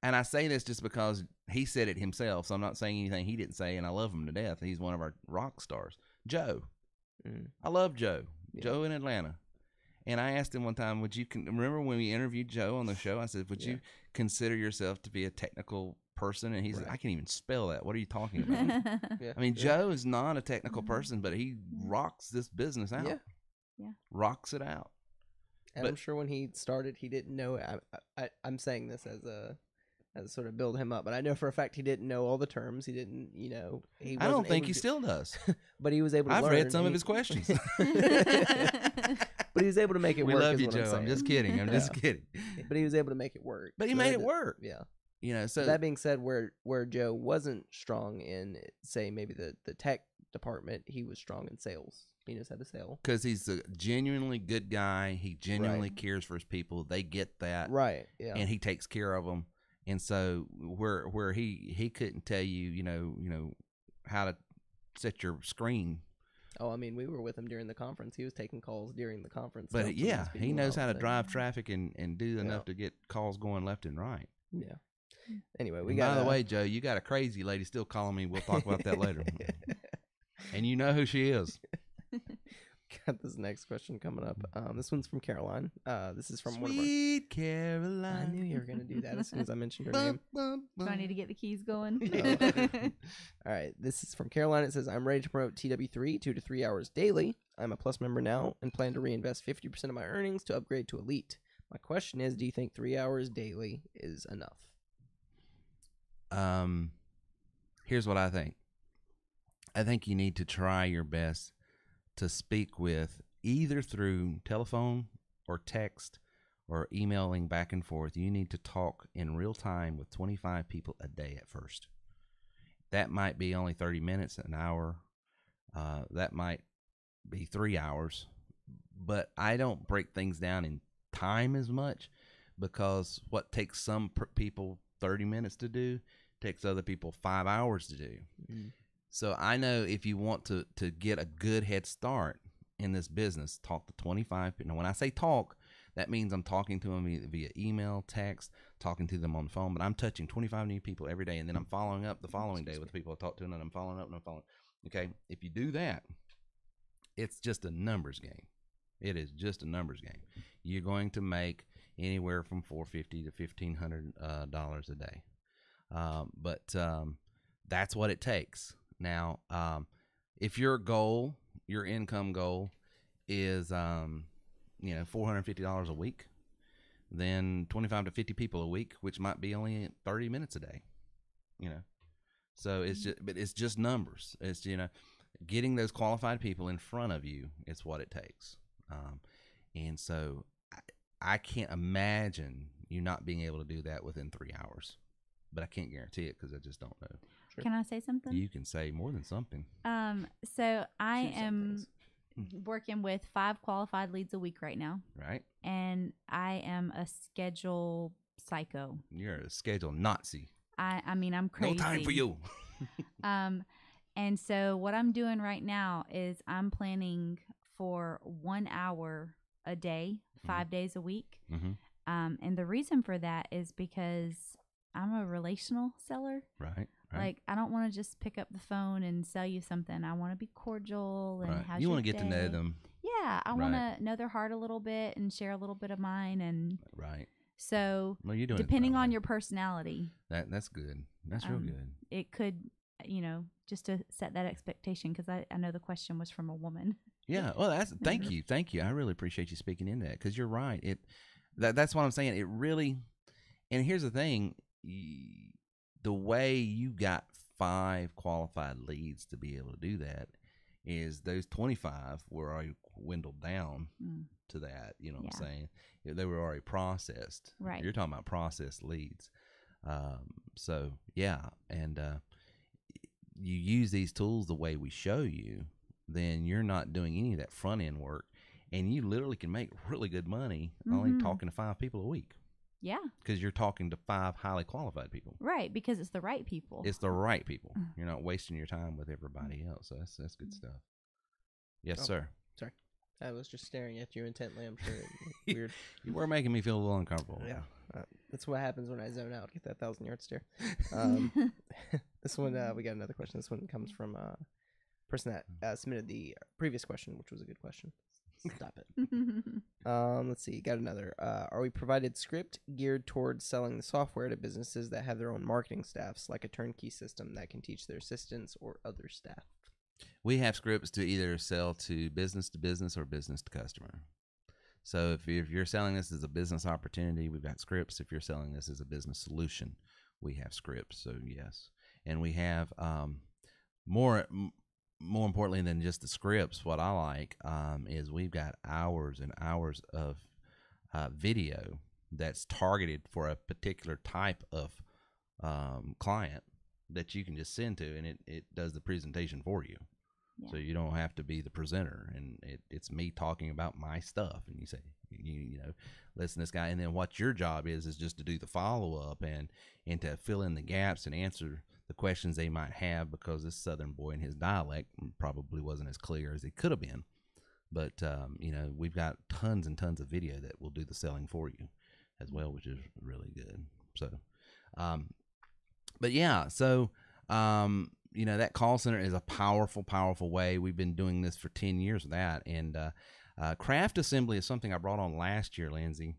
and I say this just because he said it himself, so I'm not saying anything he didn't say, and I love him to death. He's one of our rock stars, Joe. I love Joe. Yeah. Joe in Atlanta. And I asked him one time, remember when we interviewed Joe on the show? I said, would you consider yourself to be a technical person? And he said, I can't even spell that. What are you talking about? I mean, Joe is not a technical person, but he rocks this business out. Yeah. Rocks it out. And I'm sure when he started, he didn't know. I'm saying this as sort of build him up, but I know for a fact he didn't know all the terms. He didn't, I don't think he still does. But he was able to I've learn. read some of his questions. But he was able to make it work. We love you, Joe. I'm just kidding. I'm just kidding. But he was able to make it work. But he made it work. Yeah. So that being said, where Joe wasn't strong in, say, maybe the tech department, he was strong in sales. He knows how to sell. Because he's a genuinely good guy. He genuinely cares for his people. They get that. Right. Yeah. And he takes care of them. And so where he couldn't tell you, how to set your screen. Oh, I mean, we were with him during the conference. He was taking calls during the conference. But he knows how to drive traffic and do enough to get calls going left and right. Yeah. Anyway, by the way, Joe, you got a crazy lady still calling me. We'll talk about that later. And you know who she is. got this next question coming up. This one's from Caroline. This is from Sweet Caroline. I knew you were going to do that as soon as I mentioned her name. Do I need to get the keys going? All right. This is from Caroline. It says, I'm ready to promote TW3 2 to 3 hours daily. I'm a Plus member now and plan to reinvest 50% of my earnings to upgrade to Elite. My question is, do you think 3 hours daily is enough? Here's what I think. I think you need to try your best to speak with either through telephone or text or emailing back and forth. You need to talk in real time with 25 people a day at first. That might be only 30 minutes, an hour. That might be 3 hours. But I don't break things down in time as much, because what takes some people 30 minutes to do takes other people 5 hours to do. Mm. So I know if you want to get a good head start in this business, talk to 25 people. Now, when I say talk, that means I'm talking to them via email, text, talking to them on the phone, but I'm touching 25 new people every day, and then I'm following up the following day with the people I talked to, and then I'm following up and I'm following. Okay, if you do that, it's just a numbers game. It is just a numbers game. You're going to make anywhere from $450 to $1,500 a day. But that's what it takes. Now, if your goal, your income goal is, $450 a week, then 25 to 50 people a week, which might be only 30 minutes a day, So it's just numbers. It's, getting those qualified people in front of you is what it takes. And so I can't imagine you not being able to do that within 3 hours, but I can't guarantee it because I just don't know. Sure. Can I say something? You can say more than something. So I am working with 5 qualified leads a week right now. Right. And I am a schedule psycho. You're a schedule Nazi. I mean, I'm crazy. No time for you. And so what I'm doing right now is I'm planning for 1 hour a day, 5 days a week. Mm-hmm. And the reason for that is because I'm a relational seller. Right. Like, I don't want to just pick up the phone and sell you something. I want to be cordial and how's you want to get to know them. Yeah, I want to know their heart a little bit and share a little bit of mine. And so, you're doing depending on your personality, that's good. That's real good. It could, just to set that expectation, because I know the question was from a woman. Yeah. Well, thank you. I really appreciate you speaking into that, because you're right. That's what I'm saying. It really, and here's the thing. The way you got 5 qualified leads to be able to do that is those 25 were already dwindled down to that. You know what I'm saying? They were already processed. Right. You're talking about processed leads. So, yeah. And you use these tools the way we show you, then you're not doing any of that front end work. And you literally can make really good money only talking to 5 people a week. Yeah. Because you're talking to 5 highly qualified people. Right, because it's the right people. It's the right people. You're not wasting your time with everybody else. So that's good stuff. Yes, sir. Sorry. I was just staring at you intently. I'm sure it's weird. You were making me feel a little uncomfortable. Yeah. That's what happens when I zone out. Get that 1,000-yard stare. This one, we got another question. This one comes from a person that submitted the previous question, which was a good question. Stop it. Let's see. Got another. Are we provided script geared towards selling the software to businesses that have their own marketing staffs, like a turnkey system that can teach their assistants or other staff? We have scripts to either sell to business or business to customer. So if you're selling this as a business opportunity, we've got scripts. If you're selling this as a business solution, we have scripts. So yes, and we have more importantly than just the scripts, what I like is we've got hours and hours of video that's targeted for a particular type of client that you can just send to, and it does the presentation for you. Yeah. So you don't have to be the presenter, and it's me talking about my stuff, and you say, listen to this guy, and then what your job is just to do the follow-up and to fill in the gaps and answer the questions they might have, because this Southern boy in his dialect probably wasn't as clear as it could have been. But, we've got tons and tons of video that will do the selling for you as well, which is really good. So, but yeah, so you know, that call center is a powerful, powerful way. We've been doing this for 10 years with that. And craft assembly is something I brought on last year, Lindsay.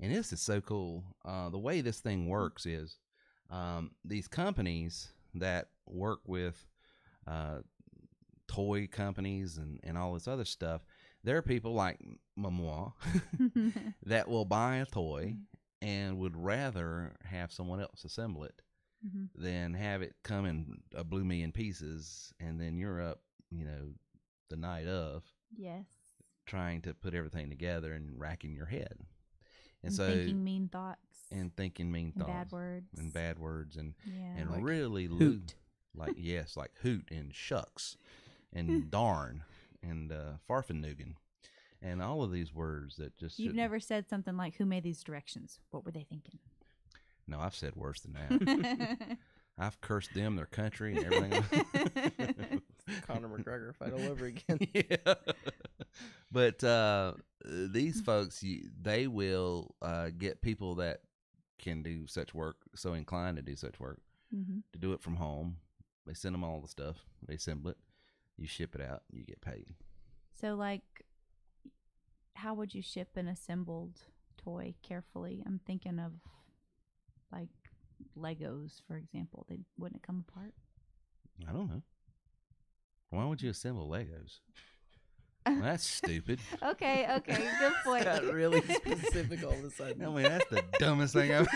And this is so cool. The way this thing works is these companies that work with toy companies and all this other stuff, there are people like Mamois that will buy a toy and would rather have someone else assemble it than have it come in a blew me in pieces, and then you're up, you know, the night of trying to put everything together and racking your head. And so thinking mean thoughts. Bad words. And bad words and Like really hoot. Like hoot and shucks and darn and farfenugan and all of these words that just You've never said something like, who made these directions? What were they thinking? No, I've said worse than that. I've cursed them, their country, and everything. Conor McGregor fight all over again. Yeah. But these folks, they will get people that can do such work, so inclined to do such work, to do it from home. They send them all the stuff. They assemble it. You ship it out. You get paid. So, like, how would you ship an assembled toy carefully? I'm thinking of, like, Legos, for example. They wouldn't it come apart? I don't know. Why would you assemble Legos? Well, that's stupid. Okay, good point. Got really specific all of a sudden. I mean, that's the dumbest thing I've.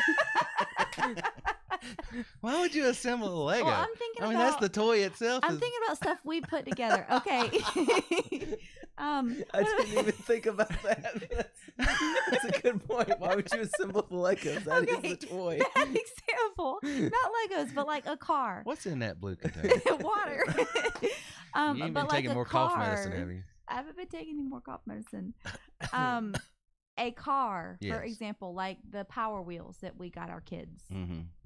Why would you assemble a Lego? Well, I'm thinking that's the toy itself. I'm thinking about stuff we put together. Okay. I didn't even think about that. That's a good point. Why would you assemble the Legos? That is the toy. That example, not Legos, but like a car. What's in that blue container? Water. You ain't been taking more cough medicine, have you? I haven't been taking any more cough medicine. A car, for example, like the Power Wheels that we got our kids.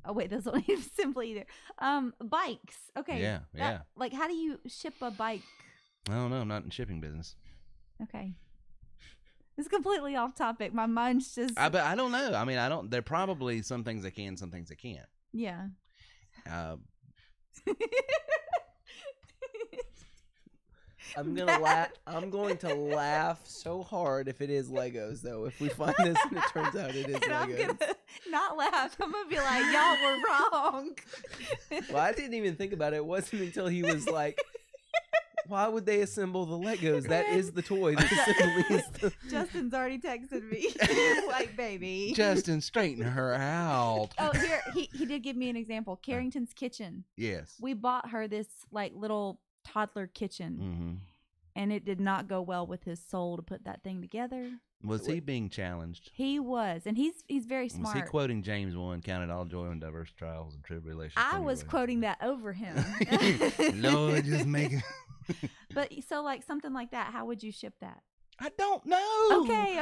Oh wait, those don't even simply either. Bikes. Okay. Yeah. Like, how do you ship a bike? I don't know. I'm not in shipping business. Okay. It's completely off topic. My mind's just. But I don't know. I mean, I don't. There are probably some things they can, some things they can't. Yeah. I'm going to laugh so hard if it is Legos, though. If we find this and it turns out it is Legos, I'm gonna not laugh. I'm gonna be like, y'all were wrong. Well, I didn't even think about it. It wasn't until he was like, "Why would they assemble the Legos? That is the toy." Justin's already texted me, like, baby. Justin, straighten her out. Oh, here he did give me an example. Carrington's Kitchen. Yes. We bought her this like little toddler kitchen, and it did not go well with his soul to put that thing together. Was he being challenged? He was, and he's very smart. Was he quoting James 1, counted all joy in diverse trials and tribulations? I was quoting that over him. Lord, just make it. But so, like, something like that, how would you ship that? I don't know. Okay.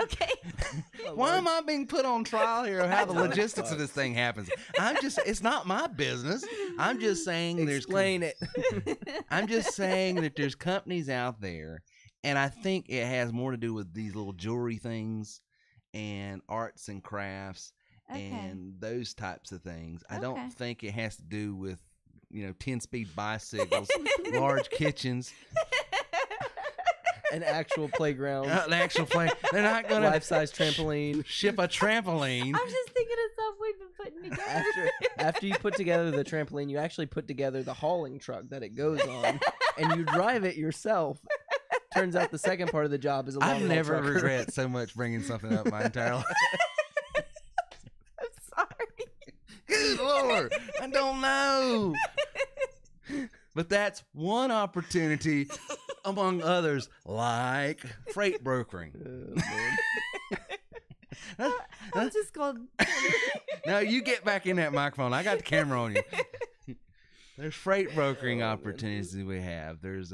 Why am I being put on trial here of how the logistics of this thing happens? It's not my business. I'm just saying Explain it. I'm just saying that there's companies out there, and I think it has more to do with these little jewelry things and arts and crafts and those types of things. I don't think it has to do with, 10-speed bicycles, large kitchens. An actual playground. An actual play. They're not going to life-size trampoline. Ship a trampoline. I'm just thinking of stuff we've been putting together. After you put together the trampoline, you actually put together the hauling truck that it goes on, and you drive it yourself. Turns out the second part of the job is a long I've never regret so much bringing something up my entire life. I'm sorry. Good Lord, I don't know. But that's one opportunity among others, like freight brokering. I'm just going. Now you get back in that microphone. I got the camera on you. There's freight brokering opportunities that we have. There's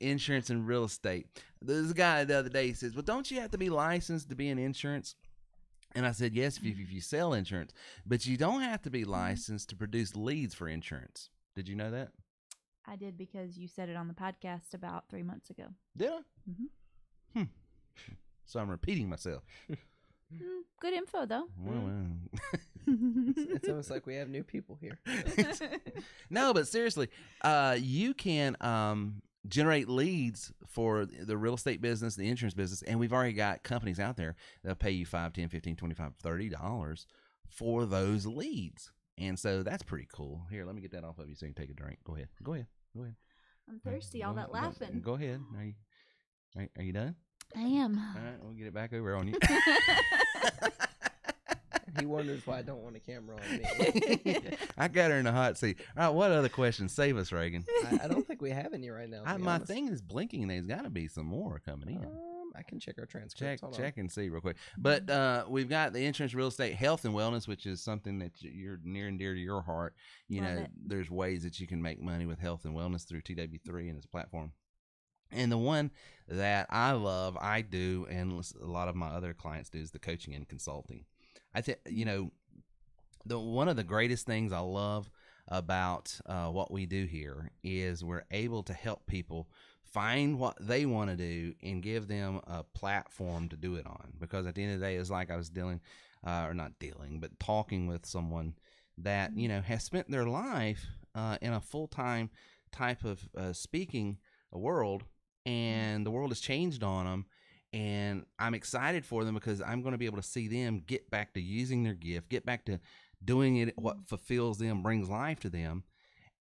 insurance and real estate. There's a guy the other day, he says, well, don't you have to be licensed to be in insurance? And I said, yes, if you sell insurance, but you don't have to be licensed to produce leads for insurance. Did you know that? I did, because you said it on the podcast about 3 months ago. Did I? So I'm repeating myself. Good info, though. Well, It's almost like we have new people here. No, but seriously, you can generate leads for the real estate business, the insurance business, and we've already got companies out there that'll pay you $5, $10, $15, $25, $30 for those leads. And so that's pretty cool. Here, let me get that off of you so you can take a drink. Go ahead. I'm thirsty. All that laughing. Go ahead. Are you done? I am. All right, we'll get it back over on you. He wonders why I don't want a camera on me. I got her in the hot seat. All right, what other questions? Save us, Reagan. I don't think we have any right now. My thing is blinking, and there's got to be some more coming in. I can check our transcripts. Check and see real quick. But we've got the insurance, real estate, health, and wellness, which is something that you're near and dear to your heart. You Love know, it. there's ways that you can make money with health and wellness through TW3 and its platform. And the one that I love, I do, and a lot of my other clients do, is the coaching and consulting. I think, one of the greatest things I love about what we do here is we're able to help people find what they want to do and give them a platform to do it on. Because at the end of the day, it's like I was talking with someone that, has spent their life in a full-time type of speaking world, and the world has changed on them. And I'm excited for them because I'm going to be able to see them get back to using their gift, get back to doing it, what fulfills them, brings life to them.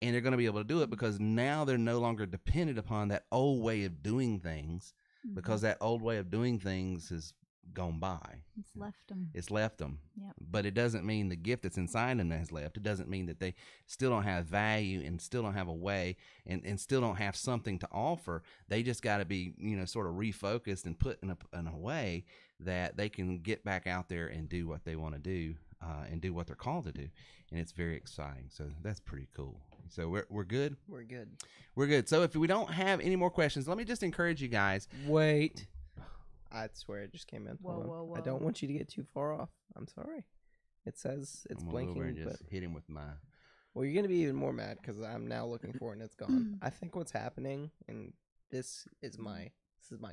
And they're going to be able to do it because now they're no longer dependent upon that old way of doing things, because that old way of doing things has gone by. It's left them. Yep. But it doesn't mean the gift that's inside them has left. It doesn't mean that they still don't have value and still don't have a way and still don't have something to offer. They just got to be, sort of refocused and put in a way that they can get back out there and do what they want to do and do what they're called to do. And it's very exciting. So that's pretty cool. So we're good? We're good. We're good. So if we don't have any more questions, let me just encourage you guys. Wait. I swear it just came in. Whoa. I don't want you to get too far off. I'm sorry. It says it's blinking. And just hit him with my... Well, you're going to be even more mad because I'm now looking for it and it's gone. I think what's happening, and this is my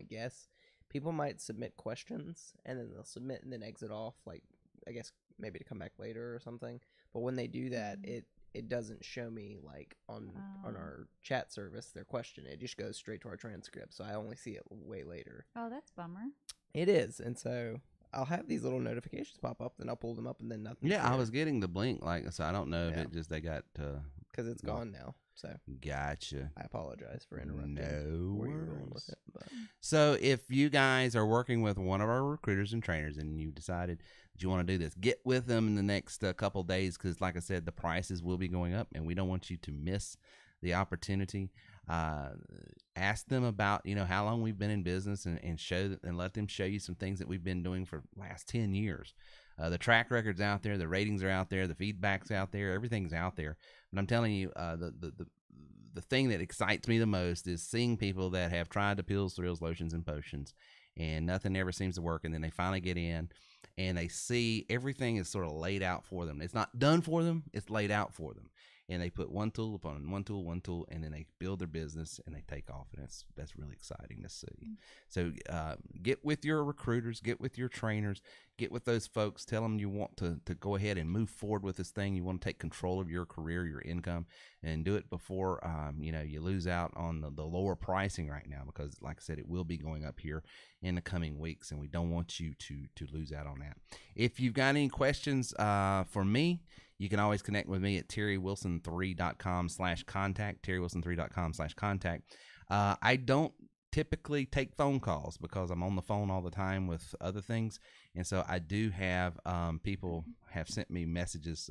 guess, people might submit questions and then they'll submit and then exit off, like, I guess maybe to come back later or something. But when they do that, it doesn't show me, like, on our chat service their question. It just goes straight to our transcript, so I only see it way later. Oh, that's a bummer. It is, and so I'll have these little notifications pop up, then I'll pull them up, and then nothing. Yeah, I was getting the blink, so I don't know if it just, they got... because it's gone now, so. Gotcha. I apologize for interrupting. No where you're going with it. But. So if you guys are working with one of our recruiters and trainers and you decided that you want to do this, get with them in the next couple days, because like I said, the prices will be going up and we don't want you to miss the opportunity. Ask them about, how long we've been in business and show and let them show you some things that we've been doing for the last 10 years. The track record's out there, the ratings are out there, the feedback's out there, everything's out there. But I'm telling you, the thing that excites me the most is seeing people that have tried the pills, thrills, lotions, and potions, and nothing ever seems to work. And then they finally get in and they see everything is sort of laid out for them. It's not done for them, it's laid out for them. And they put one tool upon one tool, and then they build their business and they take off. And that's really exciting to see. So get with your recruiters, get with your trainers, get with those folks. Tell them you want to go ahead and move forward with this thing. You want to take control of your career, your income, and do it before you lose out on the lower pricing right now. Because, like I said, it will be going up here in the coming weeks, and we don't want you to lose out on that. If you've got any questions for me, you can always connect with me at terrywilson3.com/contact, terrywilson3.com/contact. I don't typically take phone calls because I'm on the phone all the time with other things. And so I do have people have sent me messages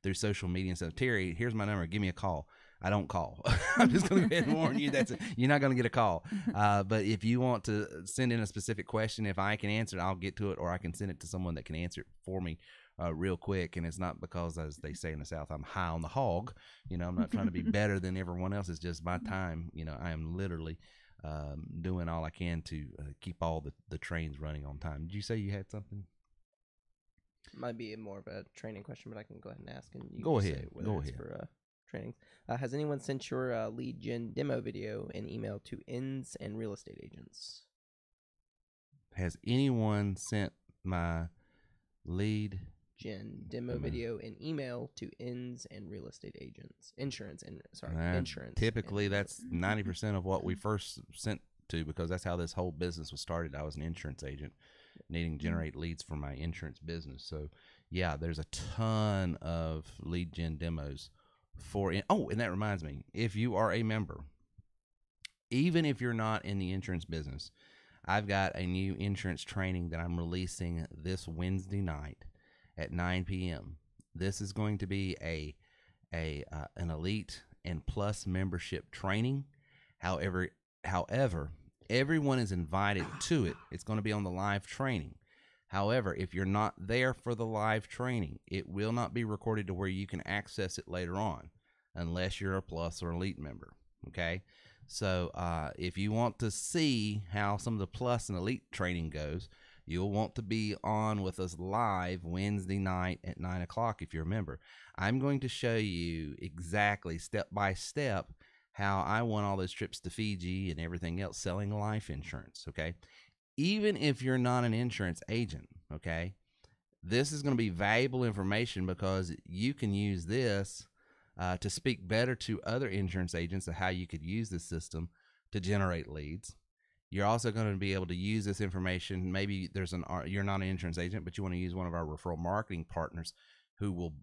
through social media and said, Terry, here's my number. Give me a call. I don't call. I'm just going to go ahead and warn you. That's it. You're not going to get a call. But if you want to send in a specific question, if I can answer it, I'll get to it, or I can send it to someone that can answer it for me real quick. And it's not because, as they say in the South, I'm high on the hog. I'm not trying to be better than everyone else. It's just my time. I am literally doing all I can to keep all the trains running on time. Did you say you had something? Might be more of a training question, but I can go ahead and ask. And you go can ahead. Say whether it's for trainings. Has anyone sent your lead gen demo video and email to ins and real estate agents? Has anyone sent my lead gen demo video and email to ins and real estate agents, insurance. Typically, that's 90% of what we first sent to, because that's how this whole business was started. I was an insurance agent needing to generate leads for my insurance business. So, yeah, there's a ton of lead gen demos and that reminds me, if you are a member, even if you're not in the insurance business, I've got a new insurance training that I'm releasing this Wednesday night at 9 p.m. This is going to be an elite and plus membership training. However, everyone is invited to it. It's going to be on the live training. However, if you're not there for the live training, it will not be recorded to where you can access it later on, unless you're a plus or elite member. Okay? So if you want to see how some of the plus and elite training goes, you'll want to be on with us live Wednesday night at 9 o'clock if you're a member. I'm going to show you exactly step by step how I won all those trips to Fiji and everything else selling life insurance, okay? Even if you're not an insurance agent, okay, this is going to be valuable information, because you can use this to speak better to other insurance agents of how you could use this system to generate leads. You're also going to be able to use this information. Maybe you're not an insurance agent, but you want to use one of our referral marketing partners who will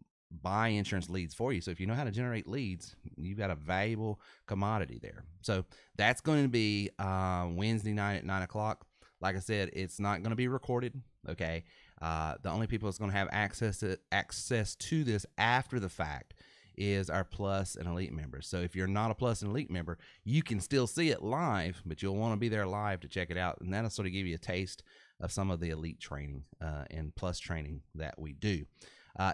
buy insurance leads for you. So if you know how to generate leads, you've got a valuable commodity there. So that's going to be Wednesday night at 9 o'clock. Like I said, it's not going to be recorded. Okay. The only people that's going to have access to this after the fact is our plus and elite members. So if you're not a plus and elite member, you can still see it live, but you'll want to be there live to check it out. And that'll sort of give you a taste of some of the elite training and plus training that we do.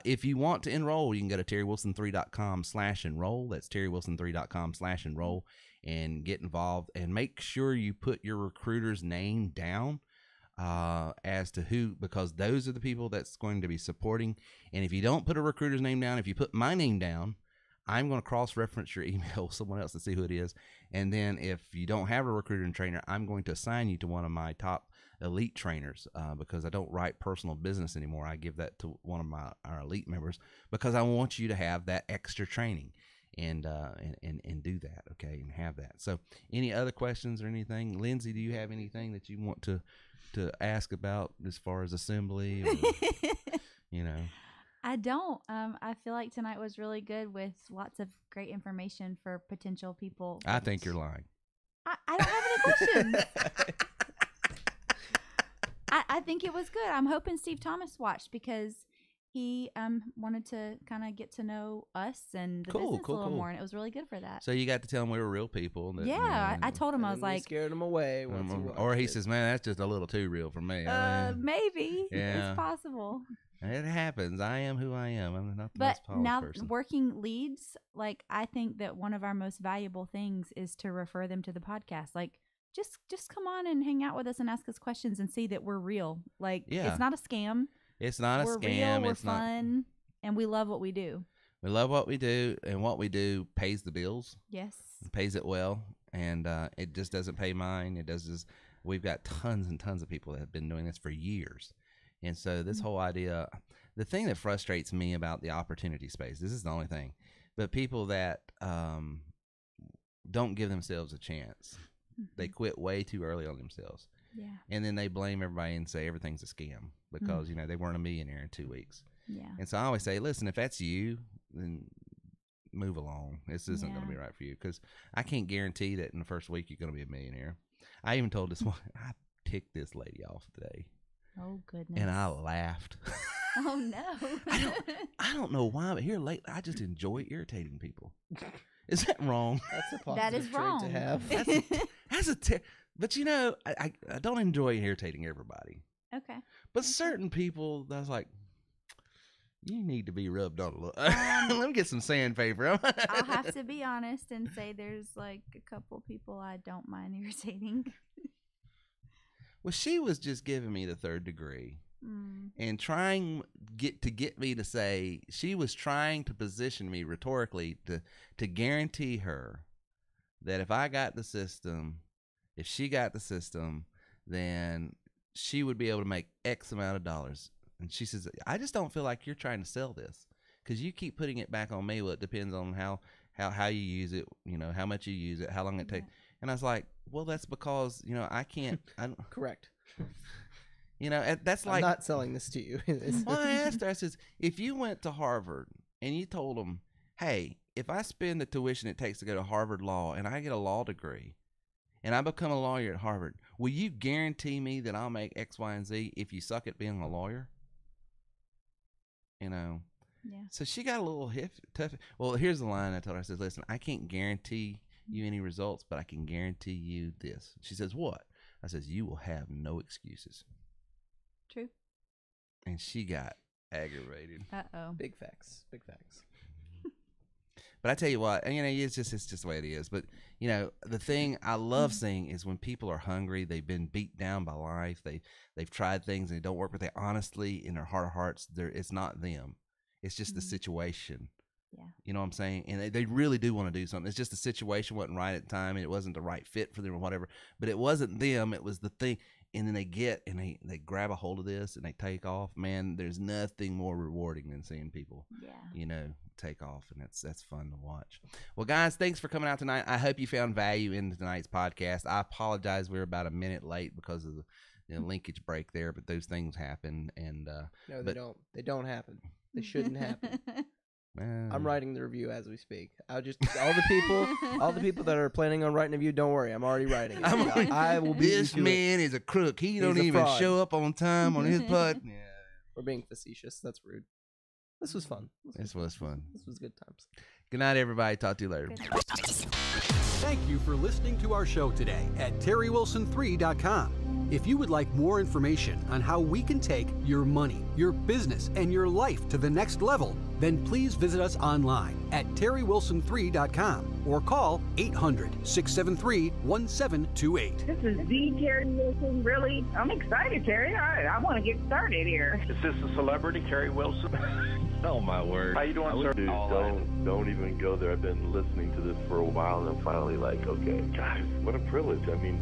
If you want to enroll, you can go to terrywilson3.com/enroll. That's terrywilson3.com/enroll and get involved, and make sure you put your recruiter's name down as to who, because those are the people that's going to be supporting. And if you don't put a recruiter's name down, if you put my name down, I'm going to cross-reference your email with someone else to see who it is. And then if you don't have a recruiter and trainer, I'm going to assign you to one of my top elite trainers because I don't write personal business anymore. I give that to one of our elite members because I want you to have that extra training and do that, okay, and have that. So any other questions or anything? Lindsay, do you have anything that you want to ask about as far as assembly or, you know? I don't. I feel like tonight was really good with lots of great information for potential people. I think you're lying. I don't have any questions. I think it was good. I'm hoping Steve Thomas watched because he wanted to kind of get to know us and the business a little more, and it was really good for that. So you got to tell him we were real people. That, yeah, you know, I told him, I was like, scared him away. Or he says, "Man, that's just a little too real for me." Maybe yeah. It's possible. It happens. I am who I am. I'm not the most polished now person. Working leads, like I think that one of our most valuable things is to refer them to the podcast. Like just come on and hang out with us and ask us questions and see that we're real. Like it's not a scam. It's not we're a scam. Real, we're it's fun, and we love what we do. We love what we do, and what we do pays the bills. Yes, it pays it well, and it just doesn't pay mine. It does just. We've got tons and tons of people that have been doing this for years. And so this whole idea, the thing that frustrates me about the opportunity space, this is the only thing, but people that don't give themselves a chance, they quit way too early on themselves. Yeah. And then they blame everybody and say everything's a scam because, you know, they weren't a millionaire in 2 weeks. Yeah. And so I always say, listen, if that's you, then move along. This isn't going to be right for you because I can't guarantee that in the first week you're going to be a millionaire. I even told this one, I ticked this lady off today. Oh goodness! And I laughed. Oh no! I don't know why, but here lately I just enjoy irritating people. Is that wrong? That's a positive trait to have. But you know, I don't enjoy irritating everybody. Okay. But certain people, that's like, you need to be rubbed on a little. Let me get some sandpaper. I'll have to be honest and say there's like a couple people I don't mind irritating. Well, she was just giving me the third degree and trying to get me to say, she was trying to position me rhetorically to guarantee her that if I got the system, if she got the system, then she would be able to make X amount of dollars. And she says, I just don't feel like you're trying to sell this, because you keep putting it back on me. Well, it depends on how you use it, how much you use it, how long it takes. And I was like, well, that's because, I can't. Correct. That's like, I'm not selling this to you. Well, I asked her, I says, if you went to Harvard and you told them, hey, if I spend the tuition it takes to go to Harvard Law and I get a law degree and I become a lawyer at Harvard, will you guarantee me that I'll make X, Y, and Z if you suck at being a lawyer? Yeah. So she got a little tough. Well, here's the line I told her. I said, listen, I can't guarantee you any results, but I can guarantee you this. She says, what? I says, you will have no excuses. True. And she got aggravated. Uh-oh. Big facts. Big facts. But I tell you what, it's just the way it is. But, the thing I love seeing is when people are hungry, they've been beat down by life, they've tried things and they don't work, but they honestly, in their heart of hearts, it's not them. It's just the situation. Yeah. You know what I'm saying? And they really do want to do something. It's just the situation wasn't right at the time, and it wasn't the right fit for them or whatever. But it wasn't them. It was the thing. And then they grab a hold of this and they take off. Man, there's nothing more rewarding than seeing people, take off. And that's fun to watch. Well, guys, thanks for coming out tonight. I hope you found value in tonight's podcast. I apologize. We're about a minute late because of the linkage break there, but those things happen. And no, they don't. They don't happen. They shouldn't happen. I'm writing the review as we speak. all the people that are planning on writing a review, don't worry, I'm already writing it. I will be. This man is a crook. He don't even show up on time on his pod. Yeah. We're being facetious. That's rude. This was fun. This was fun. This was good times. Good night, everybody. Talk to you later. Thank you for listening to our show today at TerryWilson3.com. If you would like more information on how we can take your money, your business, and your life to the next level, then please visit us online at TerryWilson3.com or call 800-673-1728. This is the Terry Wilson. Really? I'm excited, Terry. I want to get started here. Is this the celebrity, Terry Wilson? Oh, my word. How you doing, sir? Dude, don't even go there. I've been listening to this for a while, and I'm finally like, okay, guys, what a privilege. I mean,